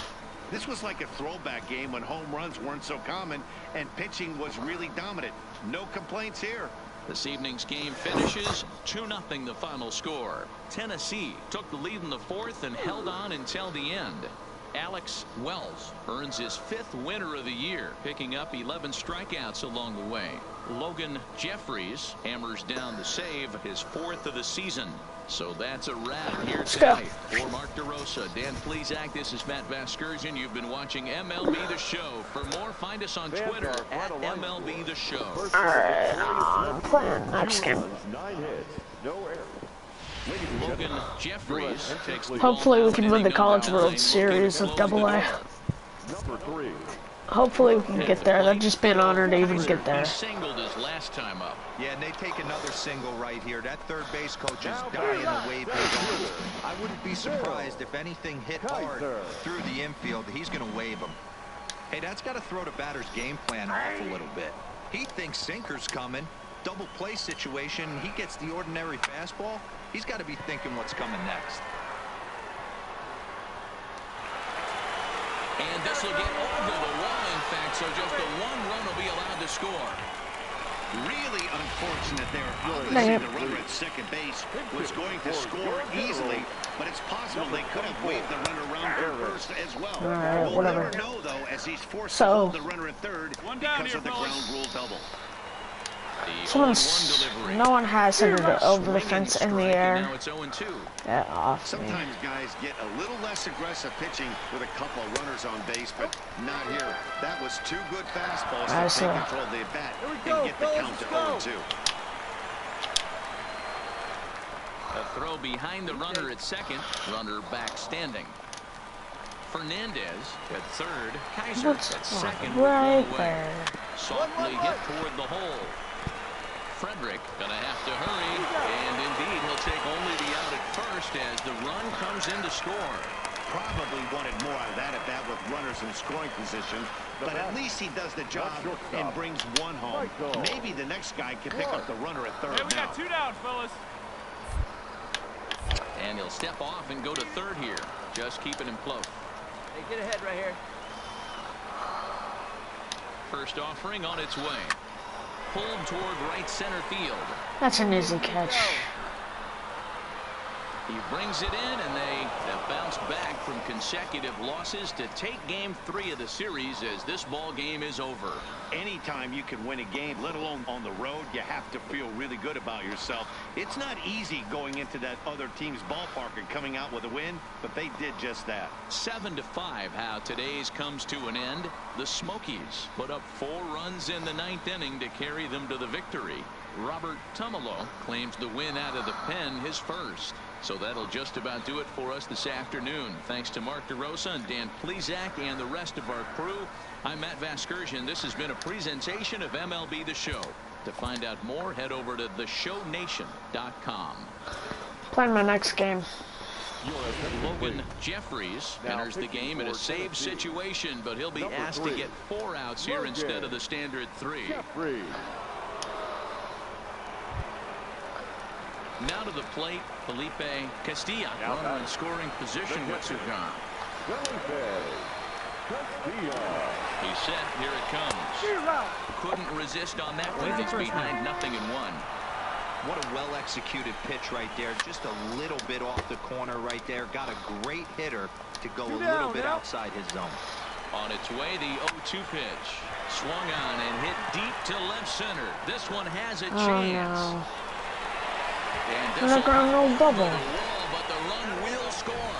This was like a throwback game when home runs weren't so common and pitching was really dominant. No complaints here. This evening's game finishes 2-0 the final score. Tennessee took the lead in the 4th and held on until the end. Alex Wells earns his 5th winner of the year, picking up 11 strikeouts along the way. Logan Jeffries hammers down the save, his 4th of the season. So that's a wrap here tonight. For Mark DeRosa, Dan Plesac, this is Matt Vasgersian. You've been watching MLB The Show. For more, find us on Twitter at MLB The Show. Alright, I'm playing next game. 9 hits, no errors. Logan Jeffries takes the Hopefully we ball can down, win the inning College number World 9, Series of looking to close AA. the door. Number 3. Hopefully we can get there. That'd just be an honor to even get there. He singled his last time up. Yeah, and they take another single right here. That third base coach is dying to wave his arms. I wouldn't be surprised if anything hit hard through the infield. He's going to wave him. Hey, that's got to throw the batter's game plan off a little bit. He thinks sinker's coming. Double play situation. He gets the ordinary fastball. He's got to be thinking what's coming next. And this will get over the wall, in fact, so just the 1 run will be allowed to score. Really unfortunate there. Obviously, the runner at second base was going to score easily, but it's possible they could have waved the runner around for first as well. We'll whatever. never know, though, as he's forced to hold the runner at third because of the fellas. ground rule double. No one has it over the fence in the air. Now it's 0-2. Get off me. Sometimes guys get a little less aggressive pitching with a couple of runners on base, but not here. That was 2 good fastballs to take control of the at-bat and get the count to 0-2. A throw behind the runner at second. Runner back standing. Fernandez at third. Kaiser at second. Right there. Softly hit toward the hole. Frederick gonna have to hurry, and indeed he'll take only the out at first as the run comes in to score. Probably wanted more out of that at bat with runners in scoring position, but at least he does the job and brings 1 home. Maybe the next guy can pick up the runner at third. Hey, we got 2 down, fellas. And he'll step off and go to third here, just keeping him close. Hey, get ahead right here. First offering on its way. Pulled toward right center field. That's an easy catch. He brings it in, and they have bounced back from consecutive losses to take game 3 of the series as this ball game is over. Anytime you can win a game, let alone on the road, you have to feel really good about yourself. It's not easy going into that other team's ballpark and coming out with a win, but they did just that. 7-5 how today's comes to an end. The Smokies put up 4 runs in the 9th inning to carry them to the victory. Robert Tumalo claims the win out of the pen, his first. So that'll just about do it for us this afternoon. Thanks to Mark DeRosa and Dan Plesac and the rest of our crew. I'm Matt Vasgersian. This has been a presentation of MLB The Show. To find out more, head over to theshownation.com. Playing my next game. Logan Jeffries enters the game in a save situation, but he'll be asked to get 4 outs here instead of the standard 3. Now to the plate, Felipe Castilla. Runner in scoring position with Sugan. He's set. Here it comes. Couldn't resist on that one. He's behind 0-1. What a well-executed pitch right there. Just a little bit off the corner right there. Got a great hitter to go a little bit outside his zone. On its way, the 0-2 pitch. Swung on and hit deep to left center. This one has a chance. No. And I'm not gonna no double. But the run will score.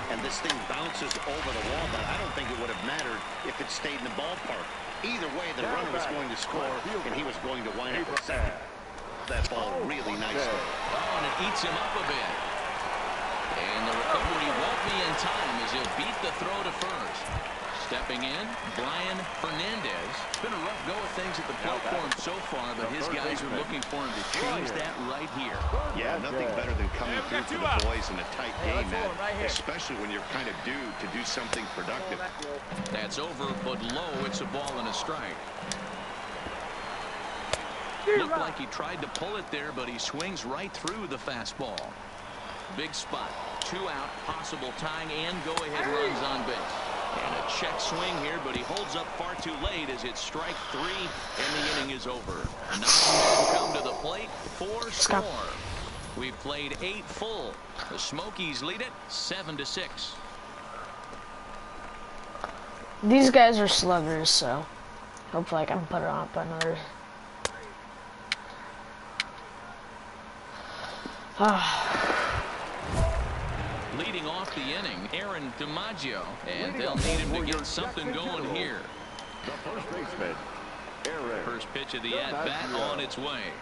And this thing bounces over the wall, but I don't think it would have mattered if it stayed in the ballpark. Either way, the runner was going to score, and he was going to wind up at second. That ball really nicely. Oh, and it eats him up a bit. And the recovery won't be in time as he'll beat the throw to first. Stepping in, Brian Fernandez. It's been a rough go of things at the plate for him so far, but his guys are looking for him to change that right here. Yeah, nothing better than coming through for the boys in a tight game, Matt, especially when you're kind of due to do something productive. That's over, but low. It's a ball and a strike. Looked like he tried to pull it there, but he swings right through the fastball. Big spot. 2 out, possible tying and go-ahead runs on base. And a check swing here, but he holds up far too late as it's strike 3, and the inning is over. 9 men come to the plate, 4 score. We've played 8 full. The Smokies lead it 7-6. These guys are sluggers, so hopefully I can put it up another. Leading off the inning, Aaron DiMaggio, and they'll need him to get something going here. The first baseman, Aaron. First pitch of the at-bat on its way.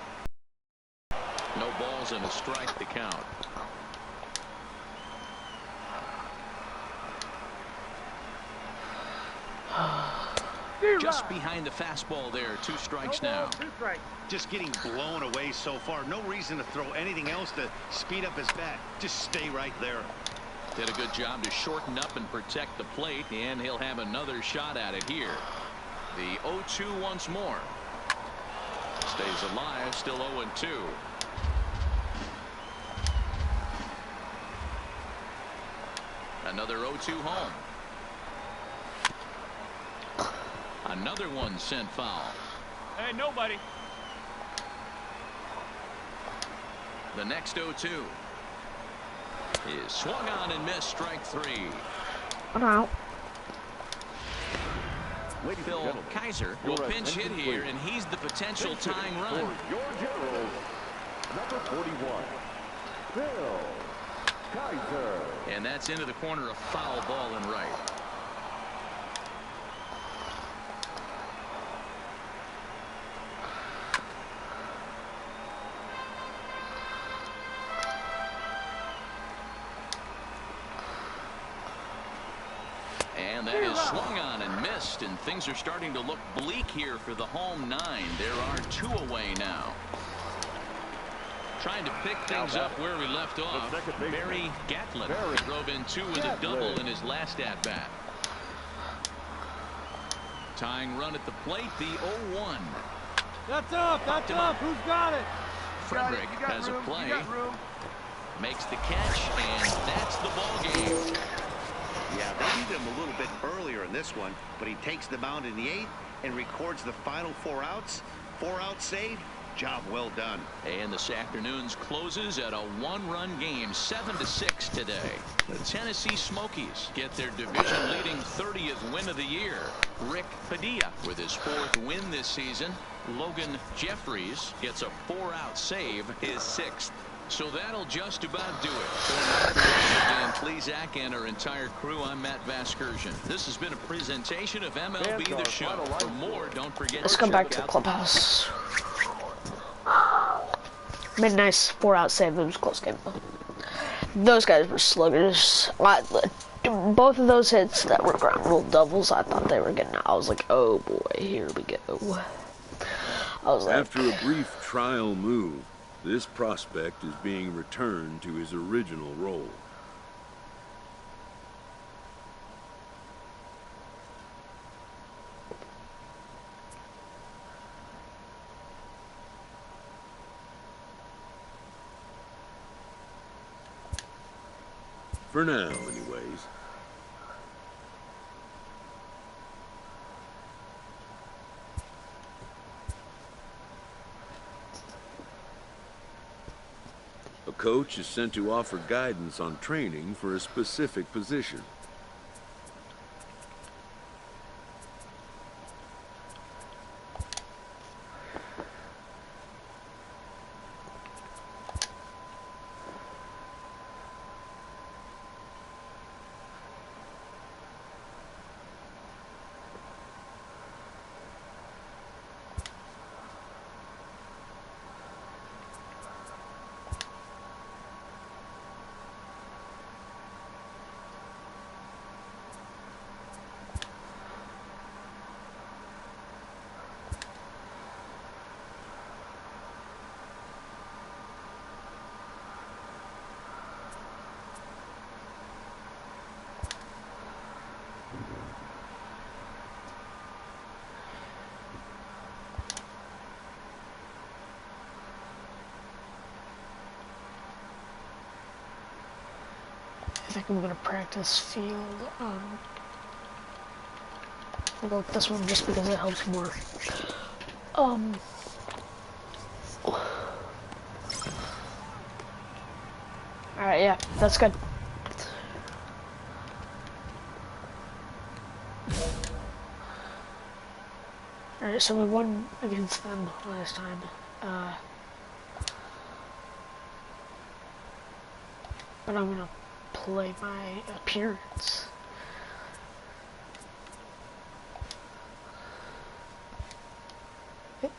No balls and a strike to count. Just behind the fastball there. 2 strikes now. Just getting blown away so far. No reason to throw anything else to speed up his bat. Just stay right there. Did a good job to shorten up and protect the plate, and he'll have another shot at it here. The 0-2 once more. Stays alive, still 0-2. Another 0-2 home. Another one sent foul. Hey, nobody. The next 0-2 is swung on and missed, strike 3. I'm out. Phil Kaiser will pinch hit here, and he's the potential tying run. Your Generals, number 41, Phil Kaiser. And that's into the corner, a foul ball and right. And that is swung on and missed, and things are starting to look bleak here for the home 9. There are 2 away now. Trying to pick things up where we left off. Barry Gatlin drove in 2 with a double in his last at-bat. Tying run at the plate, the 0-1. That's up. That's up. Who's got it? Frederick has a play. Makes the catch, and that's the ball game. Yeah, they needed him a little bit earlier in this one, but he takes the mound in the 8th and records the final 4 outs. 4-out save. Job well done. And this afternoon's closes at a 1-run game, 7-6 today. The Tennessee Smokies get their division-leading 30th win of the year. Rick Padilla with his 4th win this season. Logan Jeffries gets a 4-out save, his 6th. So that'll just about do it. For Dan Plesac and our entire crew, I'm Matt Vasgersian. This has been a presentation of MLB The Show. For more, don't forget Let's to go back check to the out clubhouse. Made a nice 4-out save. It was a close game though. those guys were sluggish. Both of those hits that were ground rule doubles, I thought they were getting out. I was like, oh boy, here we go. I was like, after a brief trial move, this prospect is being returned to his original role. For now, anyways. A coach is sent to offer guidance on training for a specific position. I think I'm gonna practice field. I'll go with this one just because it helps more. Alright, yeah, that's good. Alright, so we won against them last time. But I'm gonna play my appearance.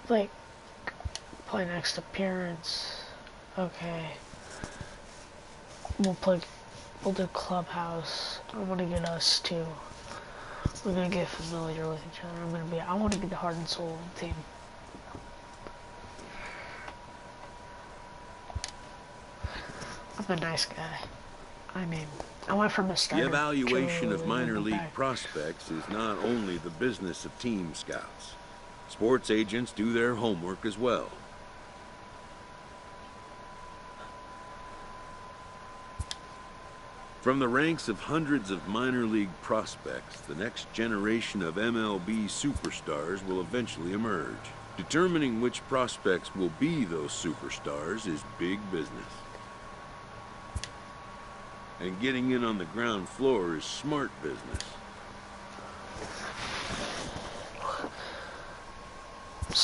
Like, play next appearance. Okay. We'll do clubhouse. I want to get us to, we're gonna get familiar with each other. I want to be the heart and soul of the team. I'm a nice guy. I mean, I went from a starter. The evaluation of minor league prospects is not only the business of team scouts. Sports agents do their homework as well. From the ranks of hundreds of minor league prospects, the next generation of MLB superstars will eventually emerge. Determining which prospects will be those superstars is big business. And getting in on the ground floor is smart business.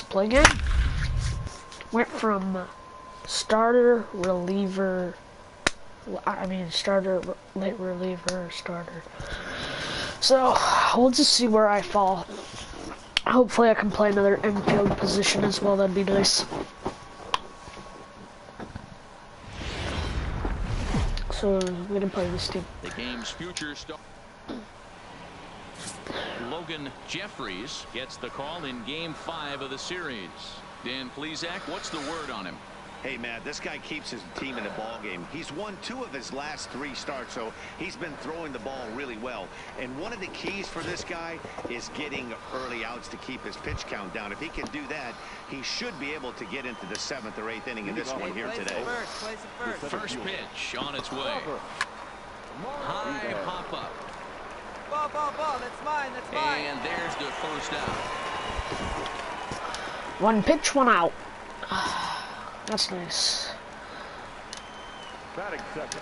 Play game. Went from starter, reliever, starter, late reliever, starter. So, we'll just see where I fall. Hopefully I can play another infield position as well, that'd be nice. So, I'm gonna play this team. The game's future star Logan Jeffries gets the call in Game 5 of the series. Dan Plesac, what's the word on him? Hey, Matt, this guy keeps his team in the ball game. He's won 2 of his last 3 starts, so he's been throwing the ball really well. And one of the keys for this guy is getting early outs to keep his pitch count down. If he can do that, he should be able to get into the 7th or 8th inning in this one here today. First pitch on its way. High pop-up. Ball, that's mine, And there's the first out. One pitch, one out. That's nice. Batting second.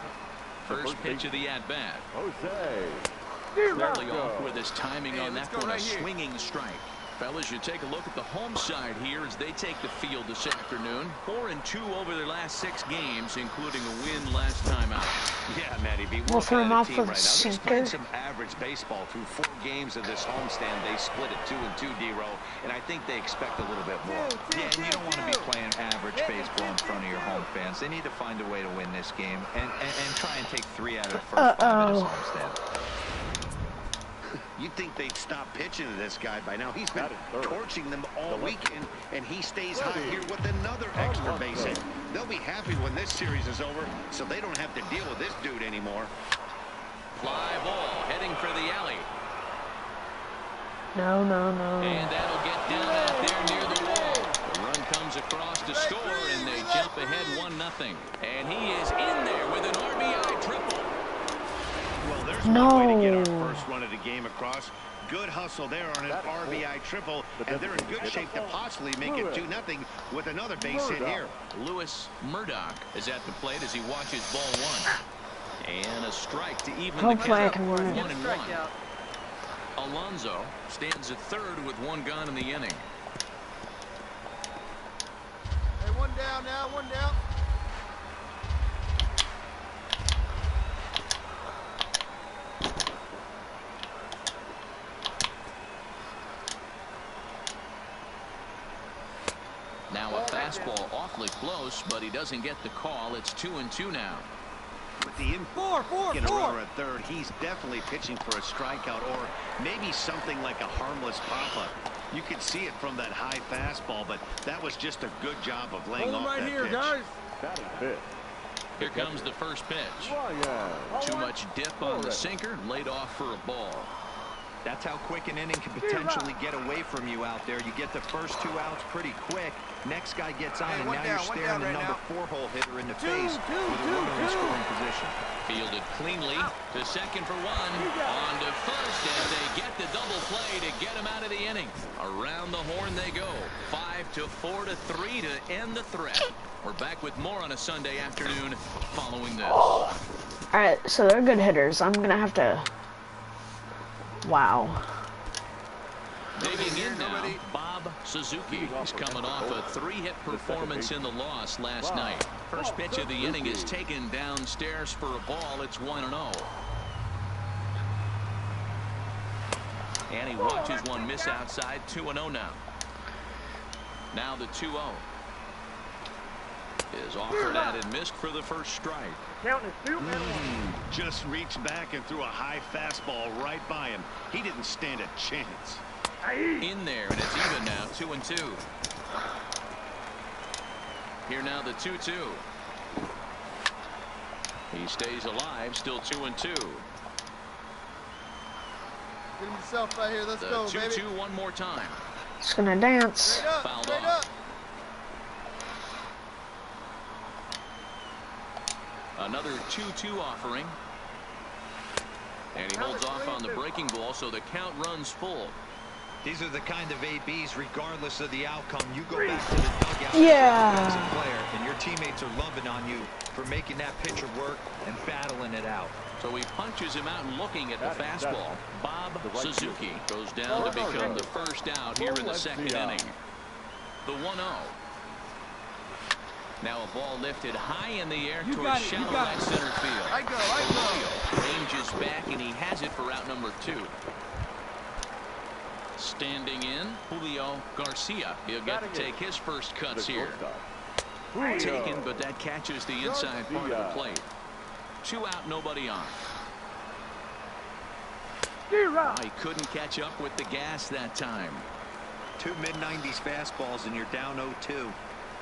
First pitch of the at-bat. Jose. Clearly off with his timing on that one, a swinging strike. Fellas, you take a look at the home side here as they take the field this afternoon. 4-2 over their last 6 games, including a win last time out. Yeah, Matty B. We'll throw him off team with right a now. They're sinker. playing some average baseball through 4 games of this homestand. They split it 2-2, D-Row, and I think they expect a little bit more. Yeah, and you don't want to be playing average baseball in front of your home fans. They need to find a way to win this game and try and take 3 out of the first 5 of this homestand. You'd think they'd stop pitching to this guy by now. He's been torching them all weekend, and he stays hot here with another extra base hit. They'll be happy when this series is over, so they don't have to deal with this dude anymore. Fly ball heading for the alley. No. And that'll get down out there near the wall. The run comes across to score, and they jump ahead 1-0. And he is in there with an RBI triple. Well, there's one way to get our first run of the game across. Good hustle there on an RBI triple, and they're in good shape to possibly make it 2-0 with another base hit here. Lewis Murdoch is at the plate as he watches ball 1. And a strike to even the Hopefully I count. can win. 1-1. Alonso stands at third with 1 gun in the inning. Hey, 1 down now, 1 down. Now a fastball awfully close, but he doesn't get the call. It's 2-2 now. With the in runner at third, he's definitely pitching for a strikeout or maybe something like a harmless pop-up. You could see it from that high fastball, but that was just a good job of laying off that pitch. Guys. Here comes the first pitch. Too much dip on the sinker, laid off for a ball. That's how quick an inning can potentially get away from you out there. You get the first 2 outs pretty quick. Next guy gets on, and now you're staring the number 4-hole hitter in the face with a runner in scoring position. Fielded cleanly to second for 1. On to first, and they get the double play to get him out of the inning. Around the horn they go. 5-4 to 3 to end the threat. We're back with more on a Sunday afternoon following this. Alright, so they're good hitters. I'm gonna have to... Wow. Digging in now, Bob Suzuki is coming off a 3-hit performance in the loss last night. First pitch of the inning is taken downstairs for a ball. It's 1-0. And he watches one miss outside. 2-0 now. Now the 2-0 is offered at and missed for the first strike. Just reached back and threw a high fastball right by him. He didn't stand a chance. In there, and it's even now. 2-2. Here now the 2-2. He stays alive, still 2-2. Get him yourself right here. Let's go, baby. 2-2 one more time. Just gonna dance. Fouled straight off. up. Another 2-2 offering. And he holds off on the breaking ball, so the count runs full. These are the kind of ABs, regardless of the outcome. You go back to the dugout as a player, and your teammates are loving on you for making that pitcher work and battling it out. So he punches him out and looking at the fastball. Bob Suzuki goes down to become the first out here in the second inning. The 1-0. Now a ball lifted high in the air towards shallow right center field. I go. Ranges back, and he has it for out number 2. Standing in, Julio Garcia. He'll get to take his first cuts here. Taken, but that catches the inside part of the plate. 2 out, nobody on. He couldn't catch up with the gas that time. 2 mid-90s fastballs, and you're down 0-2.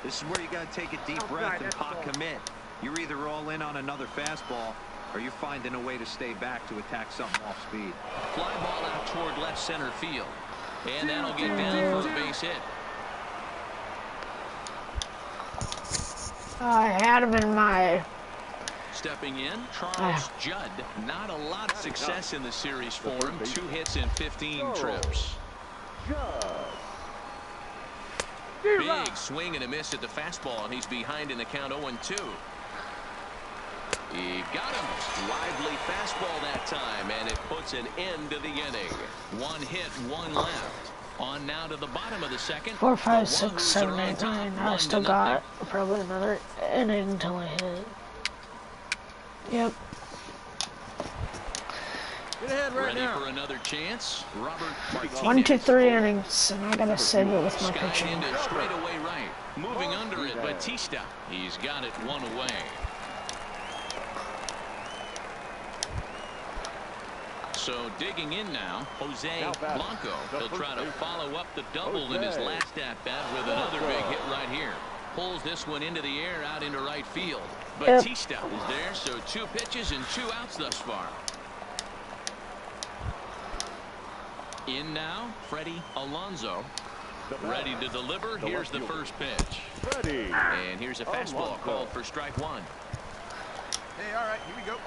This is where you got to take a deep breath and pot commit. You're either all in on another fastball, or you're finding a way to stay back to attack something off speed. Fly ball out toward left center field. And that'll get down for a base hit. I had him in my... Stepping in, Charles Judd. Not a lot of success in the series for him. 2 hits in 15 trips. Big swing and a miss at the fastball, and he's behind in the count 0-2. He got him. Lively fastball that time, and it puts an end to the inning. 1 hit, 1 left. On now to the bottom of the second. 4, 5, The 6, Wahoos 7, are on 8, top, 9. I 1 still to got nothing. probably another inning until I hit. Yep. Get ahead right Ready now. for another chance. Robert Martinez. 1, 2, 3 innings, and I gotta save it with my Skied pitching. into straightaway right. Moving under it, Batista. He's got it 1 away. So digging in now, Jose Blanco. He'll try to follow up the double in his last at-bat with another big hit right here. Pulls this one into the air, out into right field. Batista is there, so 2 pitches and 2 outs thus far. In now, Freddie Alonso. Ready to deliver. Here's the first pitch. And here's a fastball called for strike 1. Hey, all right, here we go.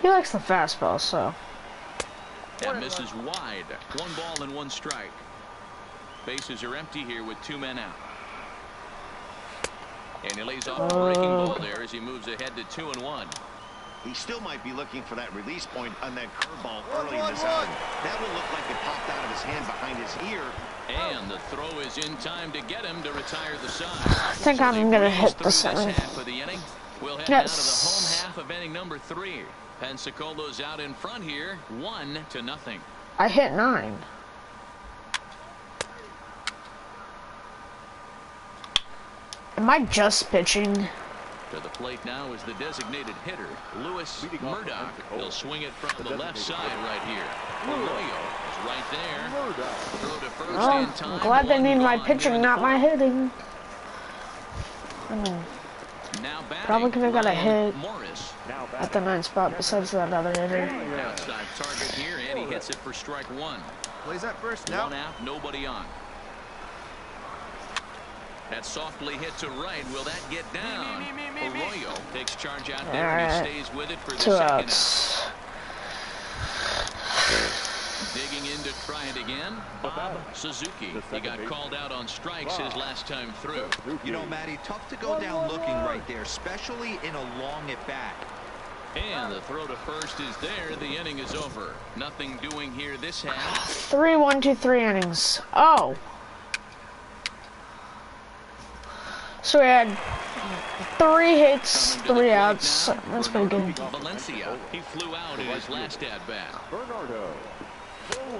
He likes the fastball, so. That misses wide. 1 ball and 1 strike. Bases are empty here with 2 men out. And he lays off a breaking ball there as he moves ahead to 2-1. He still might be looking for that release point on that curveball early in this outing. That one looked like it popped out of his hand behind his ear. And the throw is in time to get him to retire the side. I think I'm gonna hit the center. Half of the inning. We'll head down to the home half of inning number 3. Pensacolo's out in front here, 1-0. I hit 9. Am I just pitching? To the plate now is the designated hitter, Lewis Murdoch. He'll swing it from the left side right here. Arroyo is right there. Throw to first in time. I'm glad they need my pitching, not my hitting. Now Probably could have got a hit Morris. at the 9th spot besides that other hitter. Outside target here, and he hits it for strike 1. Plays that first now. 1 out, nobody on. That softly hit to right. Will that get down? Arroyo takes charge out there, and he stays with it for the 2 second outs. out. Digging in to try it again, Bob Suzuki. He got called out on strikes his last time through. You know, Matty, tough to go down looking right there, especially in a long at-bat. And the throw to first is there. The inning is over. Nothing doing here this half. 3, 1, 2, 3 innings. Oh. So we had 3 hits, 3 outs. That's pretty good. Valencia, he flew out in his last at-bat.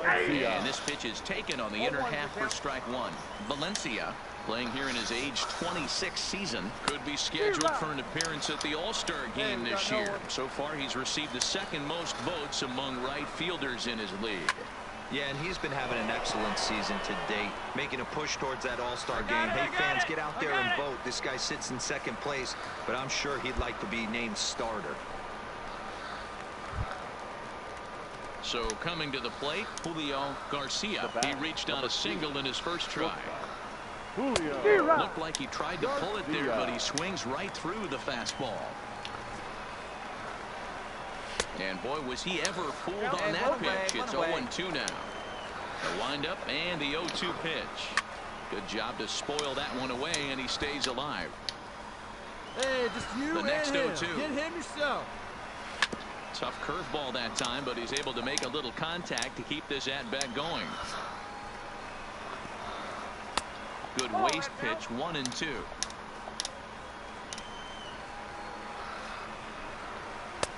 And this pitch is taken on the inner half for strike 1. Valencia, playing here in his age 26 season, could be scheduled for an appearance at the All-Star game this year. So far, he's received the 2nd most votes among right fielders in his league. Yeah, and he's been having an excellent season to date, making a push towards that All-Star game. Hey, fans, get out there and vote. This guy sits in 2nd place, but I'm sure he'd like to be named starter. So coming to the plate, Julio Garcia. He reached on a single in his first try. Looked like he tried to pull it there, but he swings right through the fastball. And boy, was he ever fooled on that pitch. It's 0-2 now. The windup and the 0-2 pitch. Good job to spoil that one away, and he stays alive. Hey, just you The next and him. 0-2. Get him yourself. Tough curveball that time, but he's able to make a little contact to keep this at-bat going. Good waist pitch, 1-2.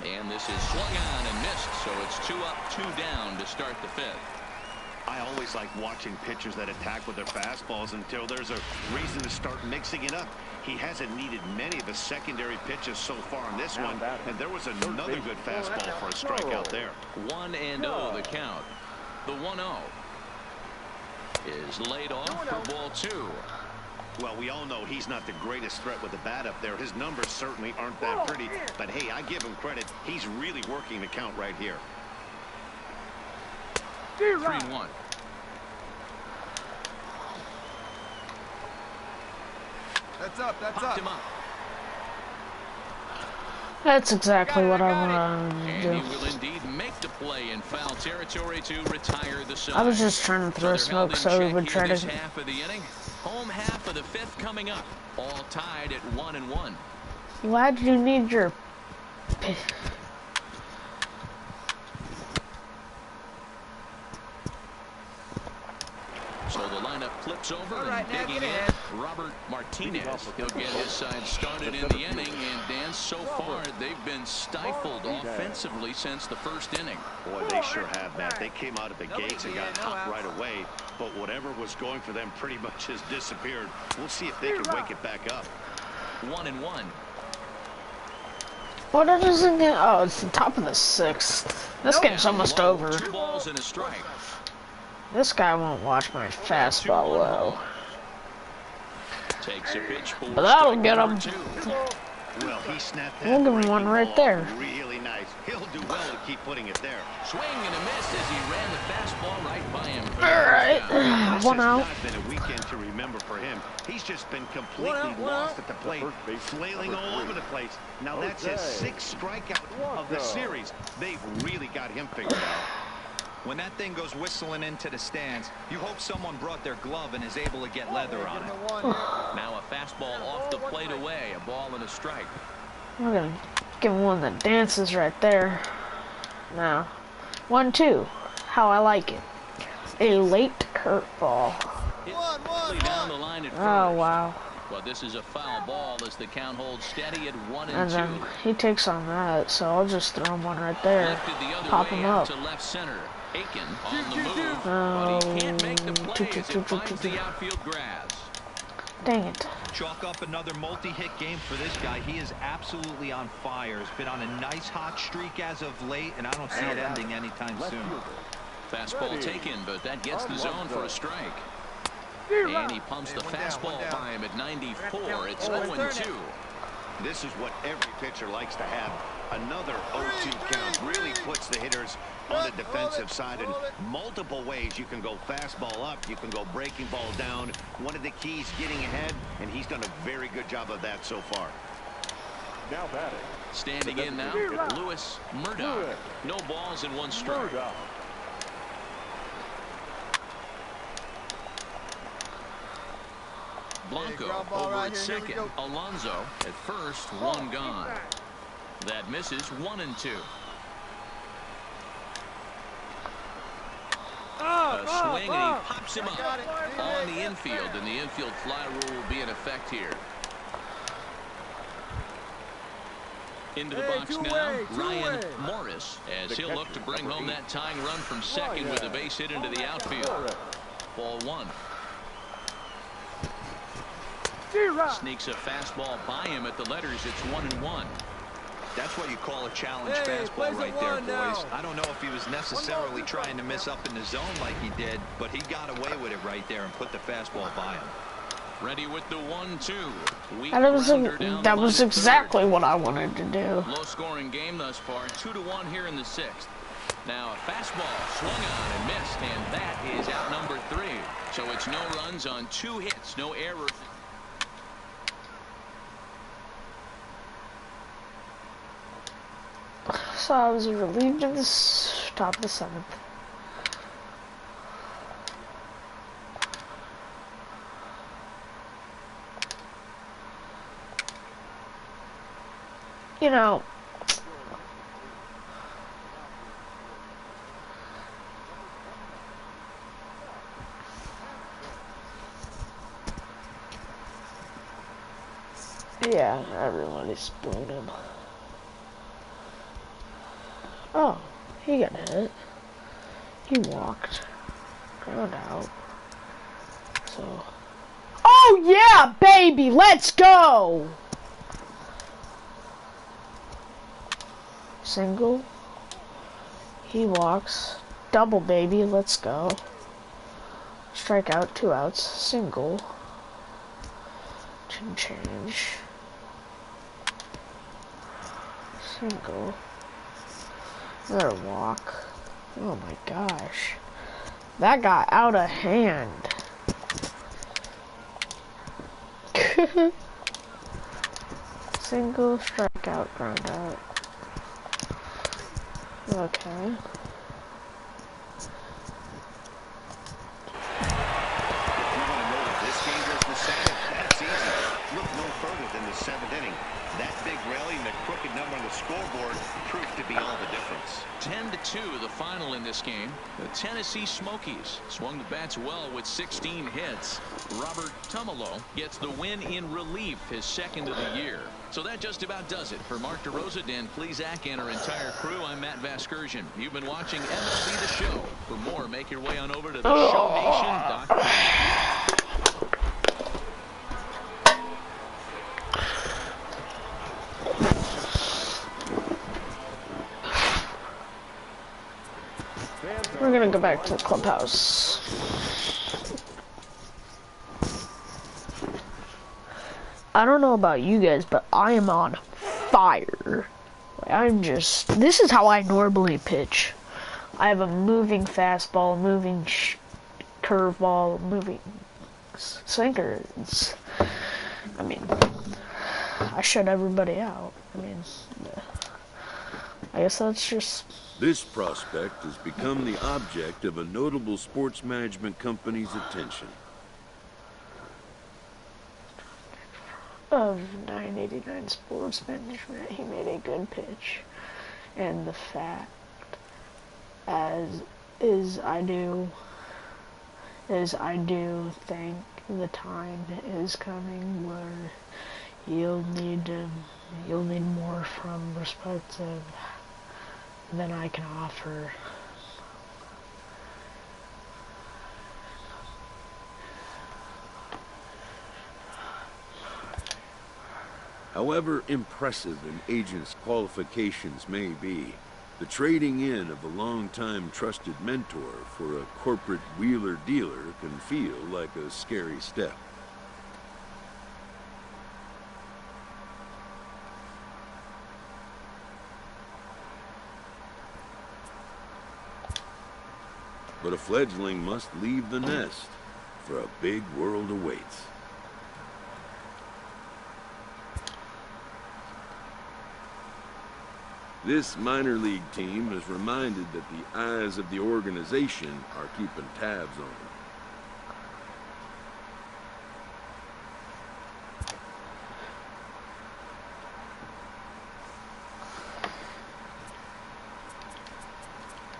And this is swung on and missed, so it's 2 up, 2 down to start the 5th. I always like watching pitchers that attack with their fastballs until there's a reason to start mixing it up. He hasn't needed many of his secondary pitches so far in this one, and there was another good fastball for a strikeout there. 1-0 the count. The 1-0 is laid off for ball 2. Well, we all know he's not the greatest threat with the bat up there. His numbers certainly aren't that pretty, but hey, I give him credit. He's really working the count right here. 3-1. That's up. That's Popped up. him up. That's exactly what I want to And do. he will indeed make the play in foul territory to retire the side. I was just trying to throw they're smoke held in so we check would here try this to. half of the inning. Home half of the 5th coming up. All tied at 1-1. Why did you need your? So the lineup flips over, All right, and now digging get in, ahead. Robert Martinez. He'll get his side started in the inning, and Dan, so far they've been stifled offensively since the first inning. Boy, they sure have, Matt. They came out of the gates and got hot right away, but whatever was going for them pretty much has disappeared. We'll see if they can wake it back up. 1-1. What doesn't get? Oh, it's the top of the 6th. This game's almost over. 2 balls and a strike. This guy won't watch my fastball low. Takes a pitch for But that'll get him. Well, he snapped that We'll give him one breaking right ball there. really nice. He'll do well to keep putting it there. Swing and a miss as he ran the fastball right by him. Alright, This one has out. not been a weekend to remember for him. He's just been completely lost at the plate, flailing all over the place. Now that's his 6th strikeout of the series. They've really got him figured out. When that thing goes whistling into the stands, you hope someone brought their glove and is able to get leather on it. Now a fastball off the plate away, a ball and a strike. We're gonna give him one of the dances right there. Now, 1-2. How I like it. A late curveball. Down the line at first. Oh wow. Well, this is a foul ball as the count holds steady at 1-2. And then he takes on that, so I'll just throw him one right there. Lifted the other Pop way him out up. to left center. Aiken on the move, but he can't make the play as it finds the outfield grass. Dang it. Chalk up another multi-hit game for this guy. He is absolutely on fire. He's been on a nice hot streak as of late, and I don't see it ending anytime soon. Fastball taken, but that gets the zone for a strike. And he pumps the fastball by him at 94. It's 0-2. This is what every pitcher likes to have. Another 0-2 count really puts the hitters on the defensive side in multiple ways. You can go fastball up, you can go breaking ball down. One of the keys, getting ahead, and he's done a very good job of that so far. Now batting. Standing in now, Lewis Murdoch. No balls and 1 strike. Blanco over at second. Alonso at first, 1 gone. That misses, 1-2. A swing and he pops him up on the infield, and the infield fly rule will be in effect here. Into the box now, Ryan Morris, as he'll look to bring home that tying run from second with a base hit into the outfield. Ball 1. Sneaks a fastball by him at the letters. It's 1-1. That's what you call a challenge fastball right there, boys. I don't know if he was necessarily trying to miss up in the zone like he did, but he got away with it right there and put the fastball by him. Ready with the 1-2. That was exactly what I wanted to do. Low-scoring game thus far. 2-1 here in the 6th. Now a fastball swung on and missed, and that is out number 3. So it's no runs on 2 hits, no errors. So I was relieved of this top of the 7th. You know, yeah, everybody's booing him. Oh, he got hit. He walked. Ground out. So. Oh yeah, baby, let's go! Single. He walks. Double, baby, let's go. Strikeout, 2 outs. Single. Chin change. Single. Another walk. Oh my gosh. That got out of hand. Single, strikeout, ground out. Okay. This game goes to 7th. That's easy. Look no further than the 7th inning. That big rally and the crooked number in the scoreboard proved to be all the difference. 10-2 the final in this game. The Tennessee Smokies swung the bats well with 16 hits. Robert Tumalo gets the win in relief, his second of the year. So that just about does it. For Mark DeRosa, Dan Plesac, and our entire crew, I'm Matt Vasgersian. You've been watching MLB The Show. For more, make your way on over to theshownation.com. We're gonna go back to the clubhouse. I don't know about you guys, but I am on fire. This is how I normally pitch. I have a moving fastball, moving curveball, moving sinker. I mean, I shut everybody out. I mean, I guess that's just... This prospect has become the object of a notable sports management company's attention. Of 989 Sports Management, he made a good pitch. And the fact, I do think the time is coming where you'll need more from perspective than I can offer. However impressive an agent's qualifications may be, the trading in of a long-time trusted mentor for a corporate wheeler-dealer can feel like a scary step. But a fledgling must leave the nest, for a big world awaits. This minor league team is reminded that the eyes of the organization are keeping tabs on them.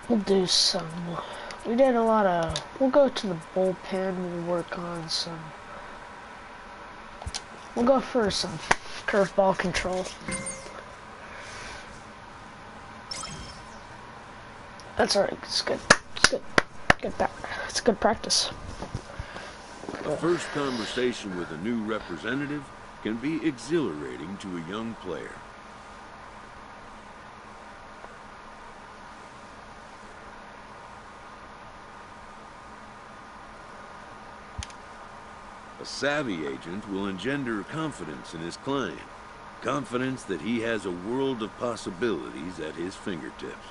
We'll do some... We did a lot of... We'll go to the bullpen, we'll work on some... We'll go for some curveball control. That's alright, it's good. It's good. It's good practice. A first conversation with a new representative can be exhilarating to a young player. A savvy agent will engender confidence in his client. Confidence that he has a world of possibilities at his fingertips.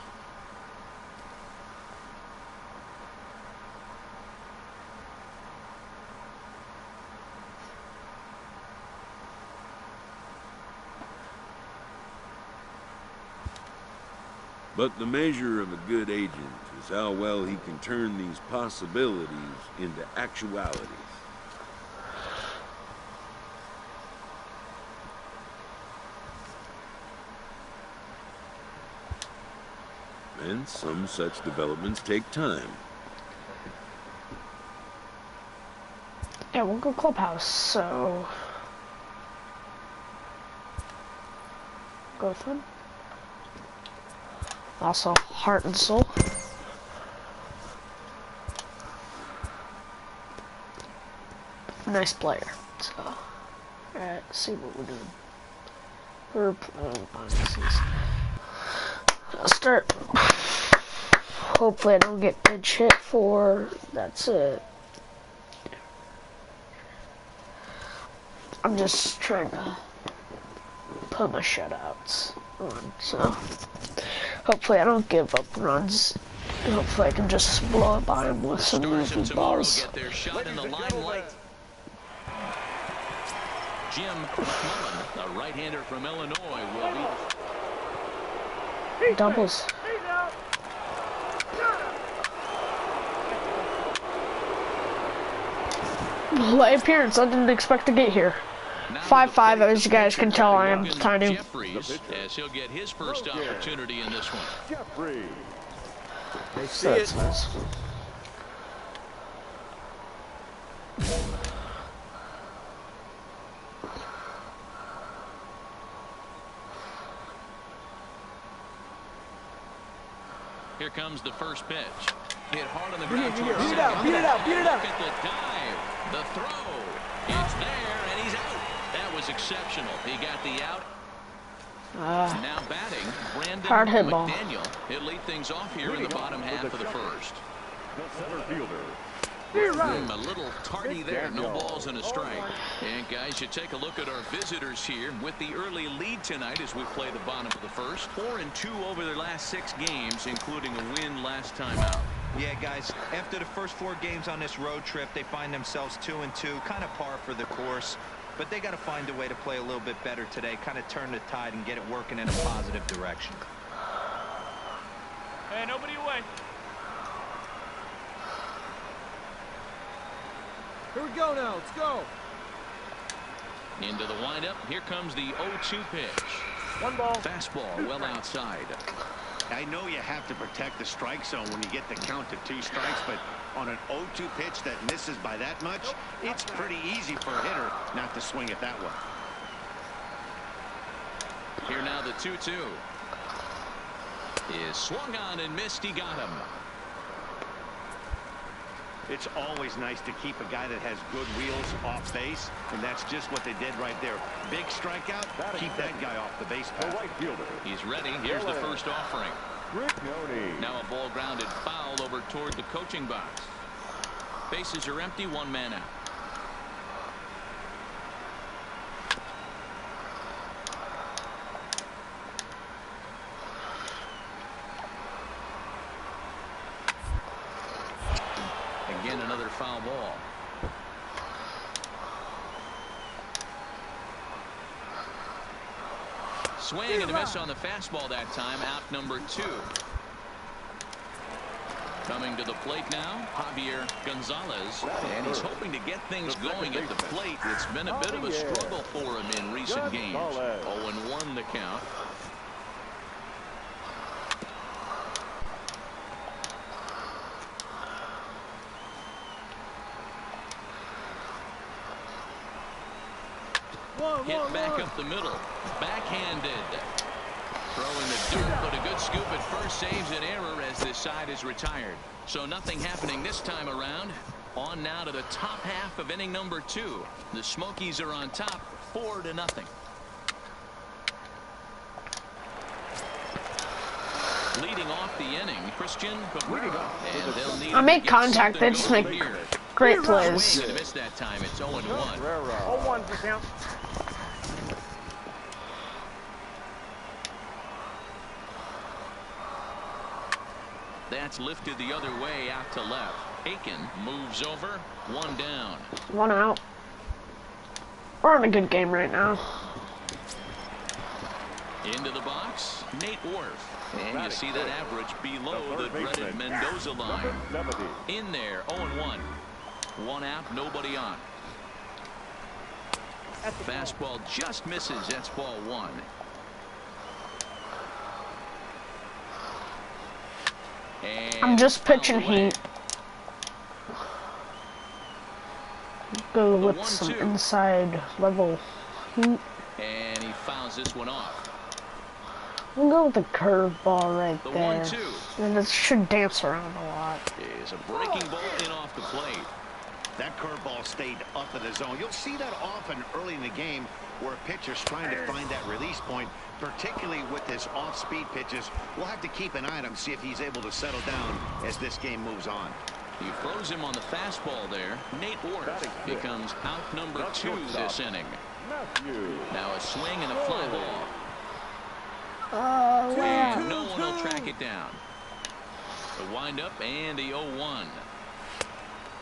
But the measure of a good agent is how well he can turn these possibilities into actualities. And some such developments take time. Yeah, we'll go clubhouse, so... Go with him. Also, heart and soul. Nice player. So, alright, let's see what we're doing. We're playing bonuses. I'll start. Hopefully I don't get pinch hit for... That's it. I'm just trying to put my shutouts on, so... Hopefully I don't give up runs. Hopefully I can just blow it by him with some moving balls. Get their shot in the limelight. Jim McMullen, the right-hander from Illinois, will be... Doubles. Late appearance, I didn't expect to get here. Now 5'5", to the as you guys can tell, I am Logan tiny. Jeffries, as he'll get his first opportunity in this one. Jeffrey. They see it. Here comes the first pitch. Hit hard on the ground. Beat it out, beat it out, beat it out. Look at the dive. The throw. It's there, and he's out. That was exceptional. He got the out. Now batting, Brandon Hard hit ball. McDaniel. He'll lead things off here in the bottom half of the first. The center fielder. A little tardy there. No balls and a strike. And guys, you take a look at our visitors here with the early lead tonight as we play the bottom of the first. 4-2 over their last 6 games, including a win last time out. Yeah, guys, after the first 4 games on this road trip, they find themselves 2-2, kind of par for the course. But they got to find a way to play a little bit better today, kind of turn the tide and get it working in a positive direction. Hey, nobody away. Here we go now. Let's go. Into the windup. Here comes the 0-2 pitch. 1 ball. Fastball well outside. I know you have to protect the strike zone when you get the count to 2 strikes, but on an 0-2 pitch that misses by that much, it's pretty easy for a hitter not to swing it that way. Here now the 2-2 is swung on and missed. He got him. It's always nice to keep a guy that has good wheels off base, and that's just what they did right there. Big strikeout, keep that guy off the base The path. right fielder. He's ready. Here's the first offering. Rignoni. Now a ball grounded foul over toward the coaching box. Bases are empty. 1 man out. Again, another foul ball. Swing and a miss on the fastball that time. Out number 2. Coming to the plate now, Javier Gonzalez, and he's hoping to get things going at the plate. It's been a bit of a struggle for him in recent games. 0-1 the count. Hit back up the middle. Backhanded. Throwing the dirt, but a good scoop at first saves an error as this side is retired. So nothing happening this time around. On now to the top half of inning number 2. The Smokies are on top, 4-0. Leading off the inning, Christian Cabrera. And they'll need I make contact. They just make great plays. Swing and a miss that time. It's 0-1. 0-1 for count. That's lifted the other way out to left. Aiken moves over. 1 down. 1 out. We're in a good game right now. Into the box, Nate Worth. And you see that average below the dreaded Mendoza line. In there, 0-1. 1 out, nobody on. Fastball just misses. That's ball 1. And I'm just pitching heat. Go with some inside level heat. And he fouls this one off. We'll go with the curveball right The there. 1-2 And it should dance around a lot. is a breaking ball in off the plate. That curveball stayed up in the zone. You'll see that often early in the game where a pitcher's trying to find that release point, particularly with his off-speed pitches. We'll have to keep an eye on him, see if he's able to settle down as this game moves on. He froze him on the fastball there. Nate Worth becomes out number 2 this inning. Now a swing and a fly ball. And no one will track it down. The windup and the 0-1.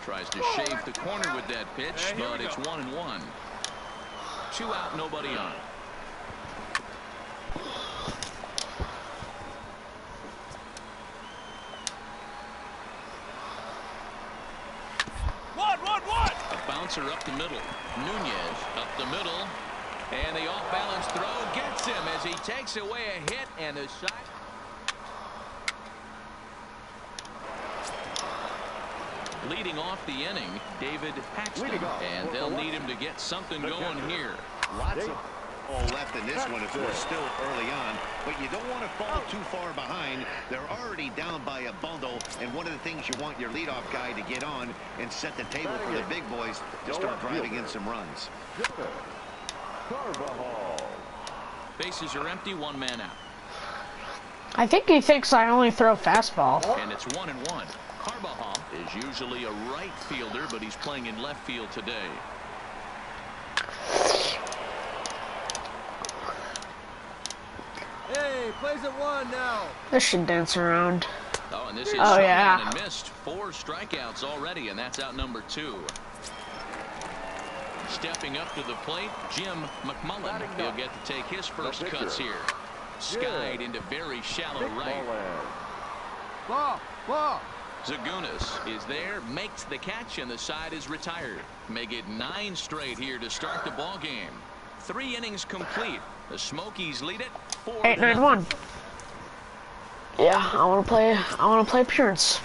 Tries to shave the corner with that pitch, but it's 1-1. 2 out, nobody on. A bouncer up the middle. Nunez up the middle. And the off-balance throw gets him as he takes away a hit, and the shot. Leading off the inning, David Paxton, and they'll need him to get something going here. Lots of ball left in this one if we're still early on, but you don't want to fall too far behind. They're already down by a bundle, and one of the things you want your leadoff guy to get on and set the table for the big boys to start driving in some runs. Bases are empty, one man out. I think he thinks I only throw fastball. And it's 1-1. Carbajal is usually a right fielder, but he's playing in left field today. Hey, plays at 1 now. This should dance around. Oh, and this is yeah. And missed. 4 strikeouts already, and that's out number 2. Stepping up to the plate, Jim McMullen. He'll get to take his first cuts here. Skied into very shallow right. Ball. Zagunis is there, makes the catch, and the side is retired. Make it 9 straight here to start the ball game. 3 innings complete. The Smokies lead it 4-1. Yeah, I want to play appearance.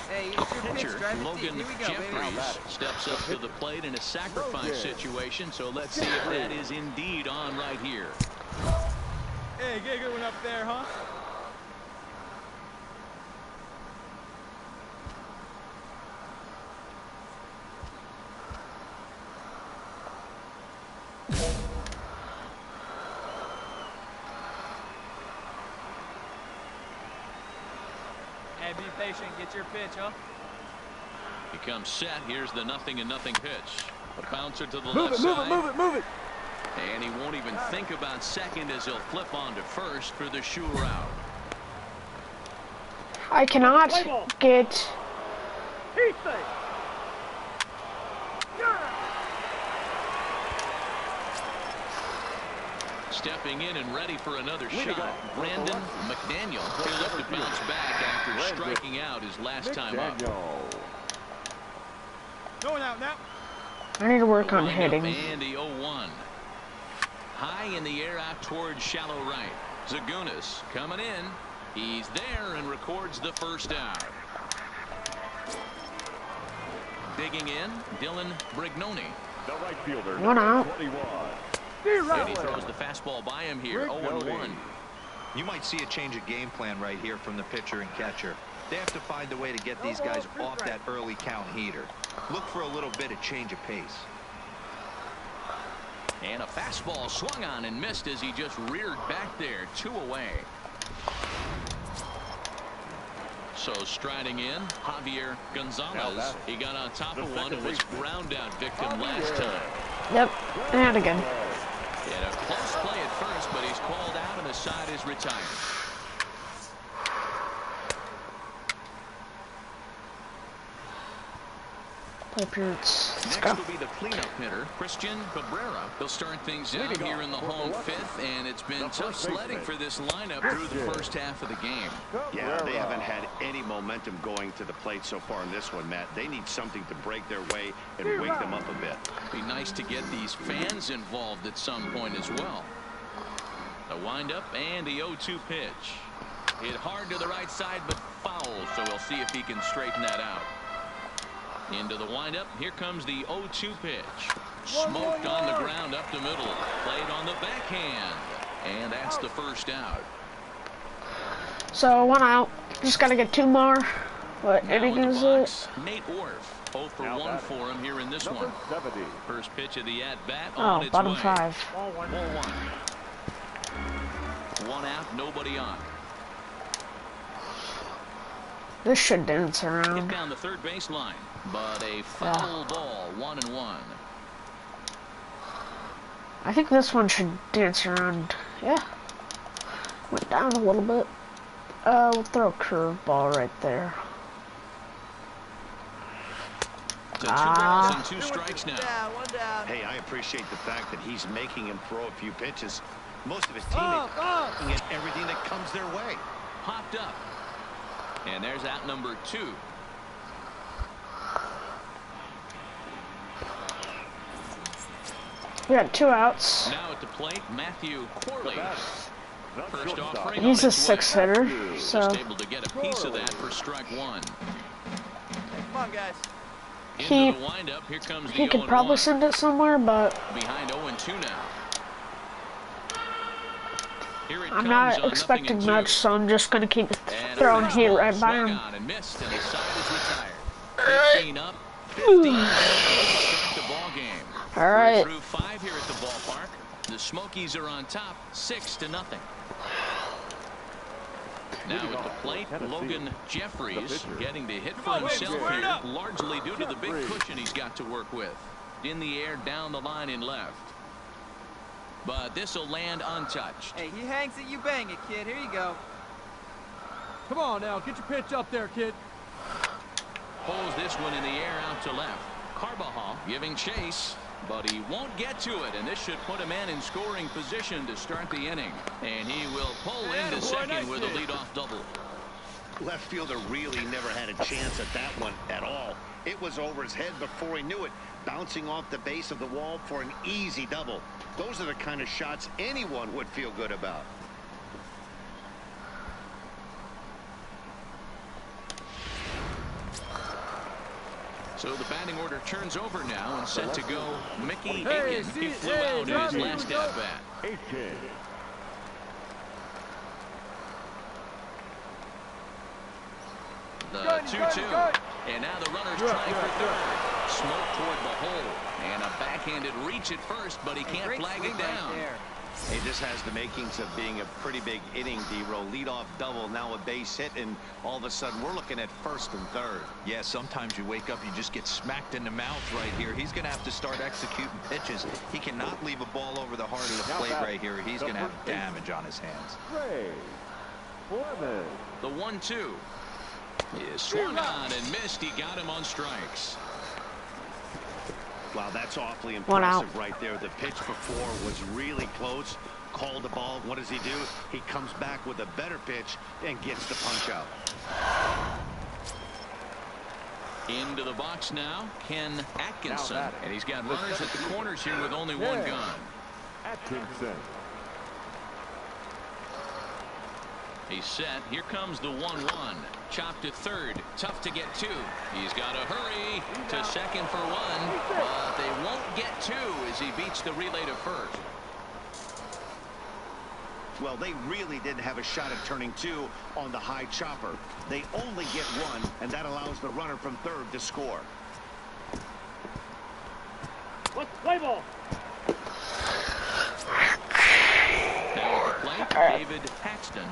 Hey, it's your pitch, Pitcher drive it Logan deep. Here we go, Jeffries steps up to the plate in a sacrifice situation, so let's see if that is indeed on right here. Hey, get a good one up there, huh? Hey, be patient. Get your pitch, huh? He comes set. Here's the 0-0 pitch. A bouncer to the left side. Move it. And he won't even think about second as he'll flip on to first for the sure out. I cannot get. Stepping in and ready for another shot, Brandon McDaniel. He'll look to bounce back after striking out his last time up. Going out now. I need to work on hitting. And the 0-1. High in the air out towards shallow right. Zagunis coming in. He's there and records the first out. Digging in, Dylan Brignoni. The right fielder, One out. 21. And he throws the fastball by him here, 0-1. You might see a change of game plan right here from the pitcher and catcher. They have to find a way to get these guys off that early count heater. Look for a little bit of change of pace. And a fastball swung on and missed as he just reared back there, 2 away. So striding in, Javier Gonzalez. He got on top of one and was ground out victim last time. Yep, and again. And a close play at first, but he's called out and the side is retired. Appearance. Let's Next go. will be the cleanup hitter, Christian Cabrera. He'll start things out here in the home fifth, and it's been tough sledding for this lineup through the first half of the game. Yeah, they haven't had any momentum going to the plate so far in this one, Matt. They need something to break their way and wake them up a bit. Be nice to get these fans involved at some point as well. The windup and the 0-2 pitch. Hit hard to the right side, but foul, so we'll see if he can straighten that out. Into the windup. Here comes the 0-2 pitch. Smoked on the ground up the middle. Played on the backhand. And that's the first out. So 1 out. Just gotta get 2 more. What inning is it? Nate Orf. 0 for 1 for him here in this one. 70. First pitch of the at-bat on its bottom way. 5. Ball 1. 1 out, nobody on. This should dance Hit around. down the third baseline, but a foul ball, 1-1. I think this one should dance around. Yeah. Went down a little bit. We'll throw a curveball right there. So 2 balls and 2 strikes now. One down. Hey, I appreciate the fact that he's making him throw a few pitches. Most of his teammates are looking at everything that comes their way. Popped up. And there's out number 2. We got 2 outs. Now at the plate, Matthew Corley. First offering He's on a its 6 way. hitter, so Just able to get a piece of that for strike 1. Come on, guys. he Into the windup, here comes the he could 0-1. probably send it somewhere, but Behind 0-2 now. Here it I'm comes not on expecting 0-2. much, so I'm just gonna keep And throwing a heat baseball right by swung him. on and missed, and the side is retired. 15 up, 15 to start the ball game. All We're right. through 5 here at the ballpark. The Smokies are on top, 6-0. Now at the plate, Logan Jeffries getting to hit for himself here, largely due to the big cushion he's got to work with. In the air, down the line and left. But this will land untouched. Hey, he hangs it, you bang it, kid. Here you go. Come on now, get your pitch up there, kid. Pulls this one in the air out to left. Carbajal giving chase, but he won't get to it, and this should put a man in scoring position to start the inning. And he will pull into second with a leadoff double. Left fielder really never had a chance at that one at all. It was over his head before he knew it, bouncing off the base of the wall for an easy double. Those are the kind of shots anyone would feel good about. So the batting order turns over now and set to go Mickey Aiken. He flew out in his last at-bat. The 2-2. And now the runner's trying for third. Smoke toward the hole. And a backhanded reach at first, but he can't flag it down. Hey, this has the makings of being a pretty big inning, D-Row. Leadoff double, now a base hit, and all of a sudden we're looking at first and third. Yeah, sometimes you wake up, you just get smacked in the mouth right here. He's going to have to start executing pitches. He cannot leave a ball over the heart of the plate right here. He's going to have damage on his hands. The 1-2 is swung on and missed. He got him on strikes. Wow, that's awfully 1 out. impressive right there. The pitch before was really close. Called the ball. What does he do? He comes back with a better pitch and gets the punch out. Into the box now, Ken Atkinson. And he's got runners at the corners here with only one gone. Atkinson. He's set. Here comes the 1-1. Chopped to third. Tough to get to. He's got to hurry to second for 1. But they won't get 2 as he beats the relay to first. Well, they really didn't have a shot at turning 2 on the high chopper. They only get 1, and that allows the runner from third to score. Let's play ball. Now at the plate, David Paxton.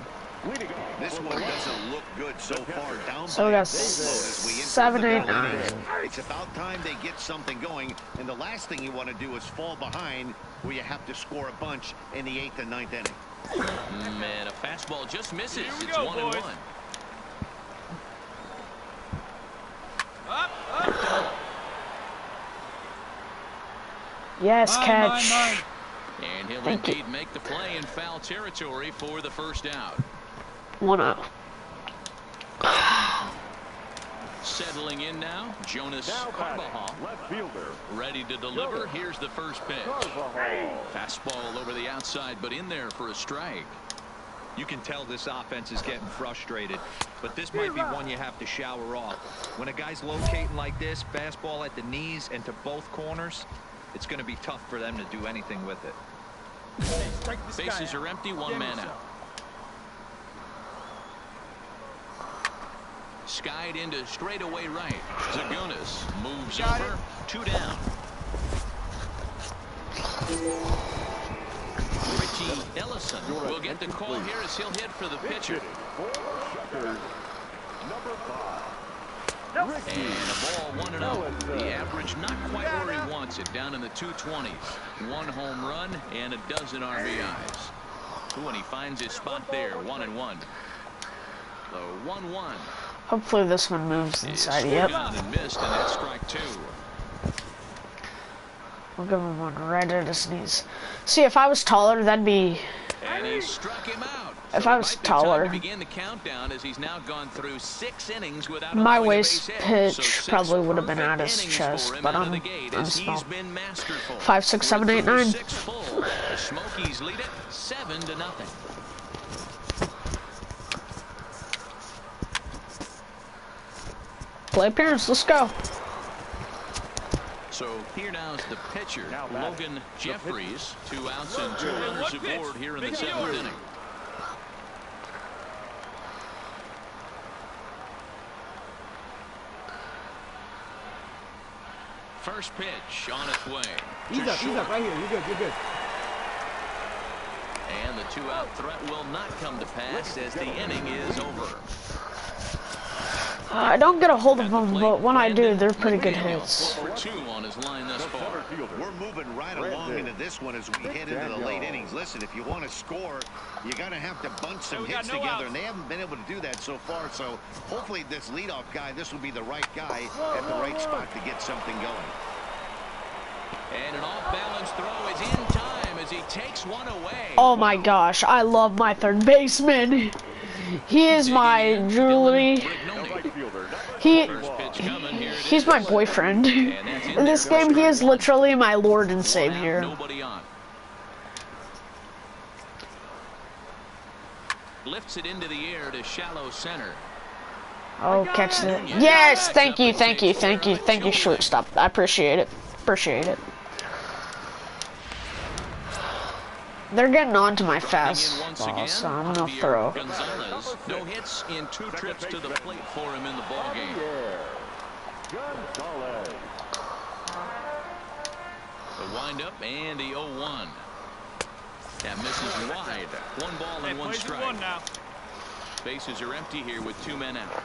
This one doesn't look good so far. Down So we by a got boatload as we enter 7, the 8, middle 9. innings. It's about time they get something going, and the last thing you want to do is fall behind where you have to score a bunch in the 8th and 9th inning. Man, a fastball just misses. Here we It's go, 1-1. boys. Up. Yes, catch. And he'll Thank you. indeed make the play in foul territory for the first out. 1 out. Settling in now, Jonas Carbajal. Left fielder. Ready to deliver. Here's the first pitch. Fastball over the outside, but in there for a strike. You can tell this offense is getting frustrated, but this might be one you have to shower off. When a guy's locating like this, fastball at the knees and to both corners, it's going to be tough for them to do anything with it. Bases are empty, 1 man out. Skied into straightaway right. Zagunis moves over. 2 down. Richie Ellison will get the call here as he'll hit for the pitcher. And a ball 1-0. The average not quite where he wants it, down in the 220s. 1 home run and a dozen RBIs. And he finds his spot there, 1-1. The 1-1. Hopefully this one moves inside. Yep. And missed, and that's strike 2. We'll give him one right at his knees. See, if I was taller, that'd be... And he struck him out. If I was taller, my waist pitch probably would have been at his chest, but I'm small. 5, 6, 7, 8, 9. The Smokies lead it 7-0. Play appearance, let's go. So here now is the pitcher, Logan Jeffries. 2 outs and 2 runners aboard here in the 7th inning. First pitch on its way. He's up right here. You're good, you're good. And the 2-out threat will not come to pass as the inning is over. I don't get a hold of them, but when I do, they're pretty good hits. 4 for 2 on his line thus far. We're moving right along into this one as we head into the late innings. Listen, if you want to score, you got to have to bunch some hits together, and they haven't been able to do that so far. So hopefully this leadoff guy, this will be the right guy at the right spot to get something going. And an off-balance throw is in time as he takes one away. Oh my gosh, I love my third baseman. He is my jewelry. He's my boyfriend. In this game, he is literally my Lord and Savior. Nobody on. Lifts it into the air to shallow center. Oh, catch it. Yes, thank you, thank you, thank you, thank you, shortstop. I appreciate it. Appreciate it. They're getting on to my fastball, so I'm gonna throw. Gonzalez, no hits in 2 trips to the plate for him in the ballgame. The windup and the 0-1. That misses wide. 1 ball and 1 strike. Bases are empty here with 2 men out.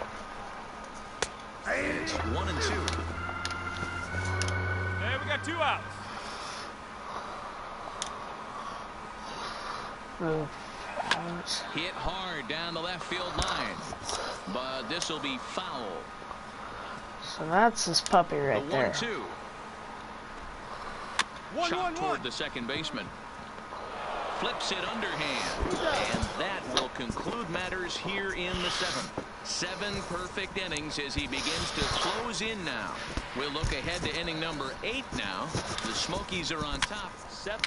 And it's 1 and 2. Hey, we got 2 outs. Hit hard down the left field line, but this will be foul. So that's his puppy right there. 1-2. Shot toward the second baseman. Flips it underhand, and that will conclude matters here in the 7th. 7 perfect innings as he begins to close in now. We'll look ahead to inning number 8 now. The Smokies are on top, 7.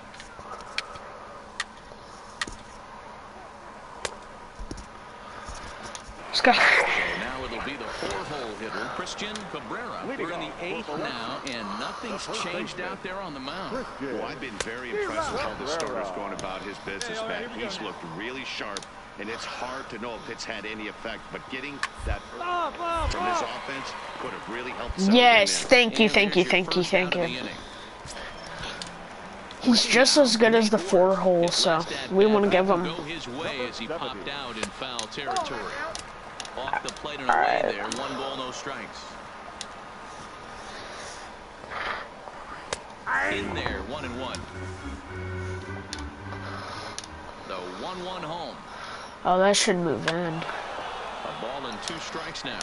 Let's go. Now it'll be the 4-hole hitter, Christian Cabrera. We're in the 8th now, and nothing's changed out there on the mound. Well, I've been very impressed with how the starter's going about his business, Matt. He's looked really sharp, and it's hard to know if it's had any effect, but getting that from his offense could have really helped. Yes, thank you, thank you, thank you, thank you. He's just as good as the 4-hole, so we want to give him. Go his way as he popped out in foul territory. Off the plate and away there. 1 ball, no strikes. In there, 1-1. The 1-1 home. Oh, that should move in. A ball and 2 strikes now.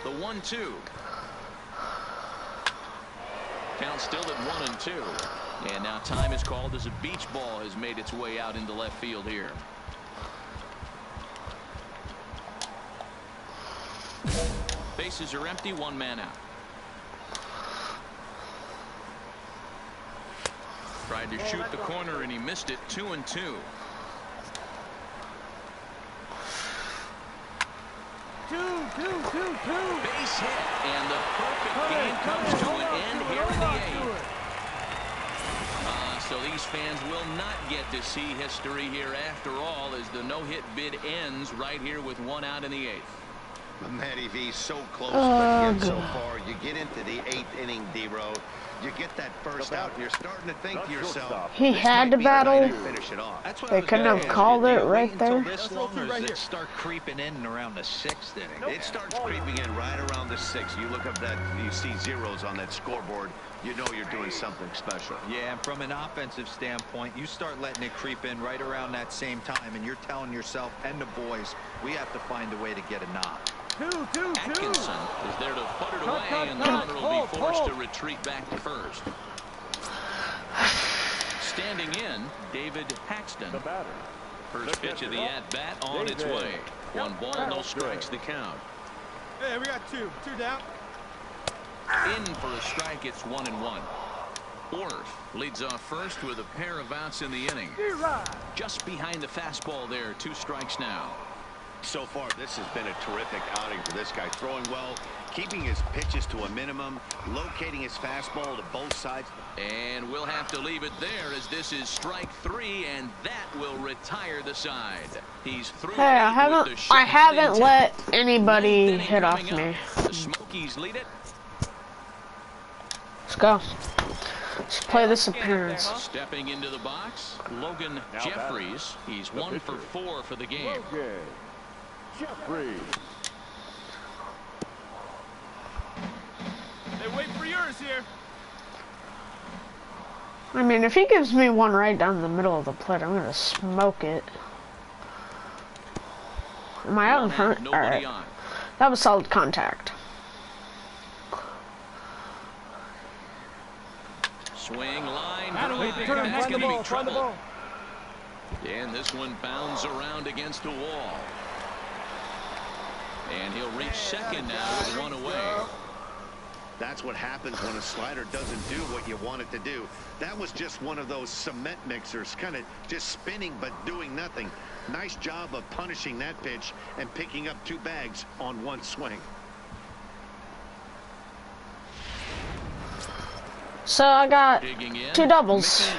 The 1-2. Count still at 1-2. And now time is called as a beach ball has made its way out into left field here. Bases are empty, 1 man out. Tried to shoot the corner and he missed it. 2-2. Base hit, and the perfect game comes to an end here in the 8th. So these fans will not get to see history here after all, as the no-hit bid ends right here with 1 out in the 8th. Matty V, so close, but yet so far. You get into the 8th inning, D-Row. You get that first out, and you're starting to think to yourself, he had to battle. Finish it off. They couldn't have called it right there. This long, or does it start creeping in around the 6th inning? It starts creeping in right around the 6th. You look up that, you see zeros on that scoreboard. You know you're doing something special. Yeah, and from an offensive standpoint, you start letting it creep in right around that same time, and you're telling yourself and the boys, we have to find a way to get a knock. Atkinson is there to put it away, and the runner will be forced to retreat back to first. standing in, David Paxton. The batter. First pitch of the at-bat on its way. 1 ball, no strikes, the count. Hey, we got two down. In for a strike, it's 1-1. Orf leads off first with a pair of outs in the inning. Just behind the fastball there, 2 strikes now. So far, this has been a terrific outing for this guy. Throwing well, keeping his pitches to a minimum, locating his fastball to both sides. And we'll have to leave it there as this is strike 3, and that will retire the side. He's through. Hey, I haven't let anybody hit off me. The Smokies lead it. Let's go. Let's play this appearance. Stepping into the box, Logan Jeffries. He's 1 for 4 for the game. Logan Jeffries. They wait for yours here. I mean, if he gives me one right down the middle of the plate, I'm gonna smoke it. Am I out in front? Alright. That was solid contact. Swing line Find drive. the ball, find the ball. And this one bounds around against the wall. And he'll reach second now with 1 away. That's what happens when a slider doesn't do what you want it to do. That was just one of those cement mixers, kind of just spinning but doing nothing. Nice job of punishing that pitch and picking up 2 bags on 1 swing. So I got 2 doubles.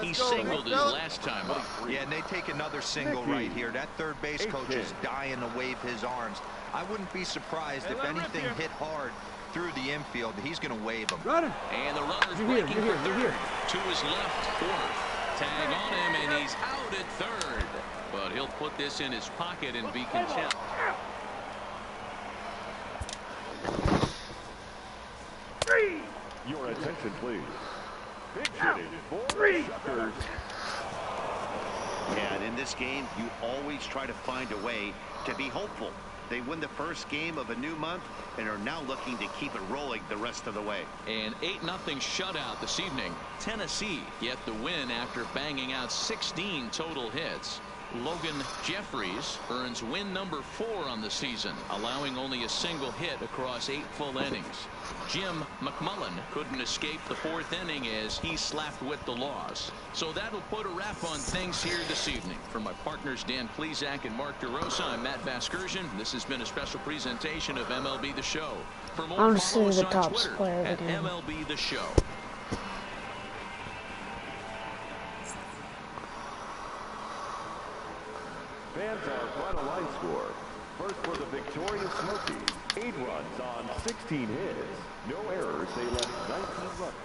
He singled his last time up. Yeah, and they take another single right here. That third base coach is dying to wave his arms. I wouldn't be surprised if anything hit hard through the infield. He's going to wave them. And the runner's breaking for third. To his left, 4th. Tag on him, and he's out at third. But he'll put this in his pocket and be content. Your attention, please. Big hitting for Shuckers. Yeah, and in this game, you always try to find a way to be hopeful. They win the first game of a new month and are now looking to keep it rolling the rest of the way. An 8-0 shutout this evening. Tennessee get the win after banging out 16 total hits. Logan Jeffries earns win number 4 on the season, allowing only a single hit across 8 full innings. Jim McMullen couldn't escape the 4th inning as he slapped with the loss. So that'll put a wrap on things here this evening. For my partners Dan Plesac and Mark DeRosa, I'm Matt Vasgersian. This has been a special presentation of MLB The Show. For more, follow us on Twitter at MLB The Show. Fans, our final line score. First for the victorious Smokies. 8 runs on 16 hits. No errors. They left 19 runs.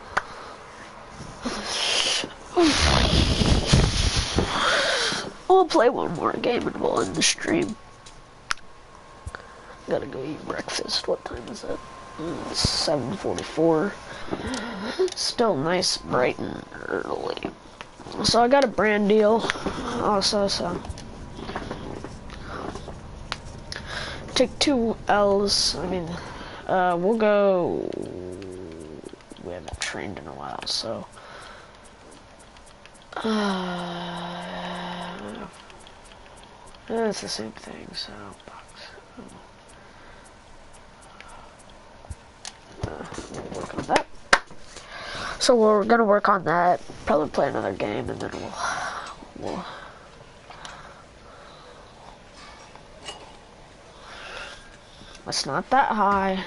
We'll play one more game and we'll end the stream. Gotta go eat breakfast. What time is it? It's 7:44. Still nice, bright and early. So I got a brand deal also, so take 2 L's. I mean, we'll go. We haven't trained in a while, so it's the same thing. So we'll work on that. So we're gonna work on that. Probably play another game, and then we'll. It's not that high.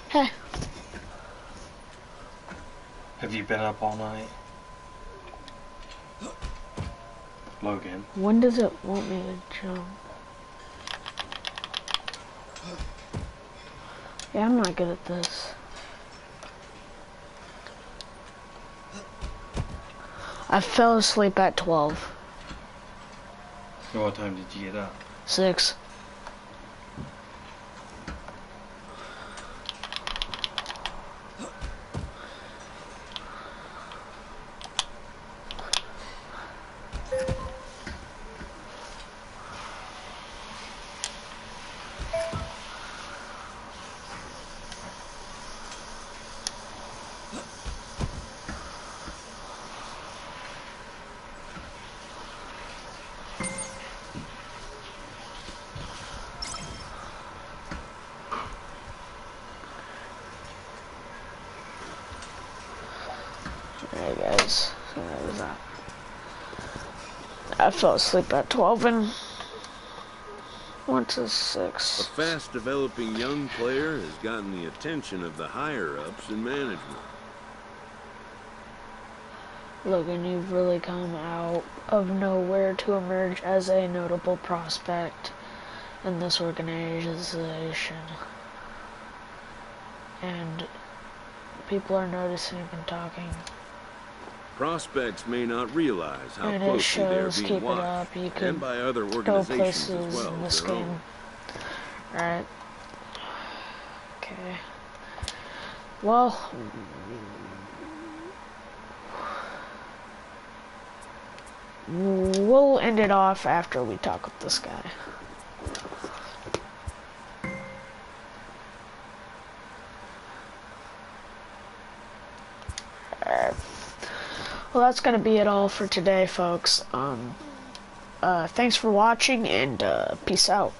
Hey. Have you been up all night? Logan. When does it want me to jump? Yeah, I'm not good at this. I fell asleep at 12. So what time did you get up? 6. was that. I fell asleep at 12 and went to 6. A fast-developing young player has gotten the attention of the higher-ups in management. Logan, you've really come out of nowhere to emerge as a notable prospect in this organization. And people are noticing and talking. Prospects may not realize how And it closely they are shows. being Keep it watched, up. You and could by other go organizations places as well in as this their game. own. Alright. Okay. Well, we'll end it off after we talk with this guy. Alright. Well, that's gonna be it all for today, folks. Thanks for watching, and peace out.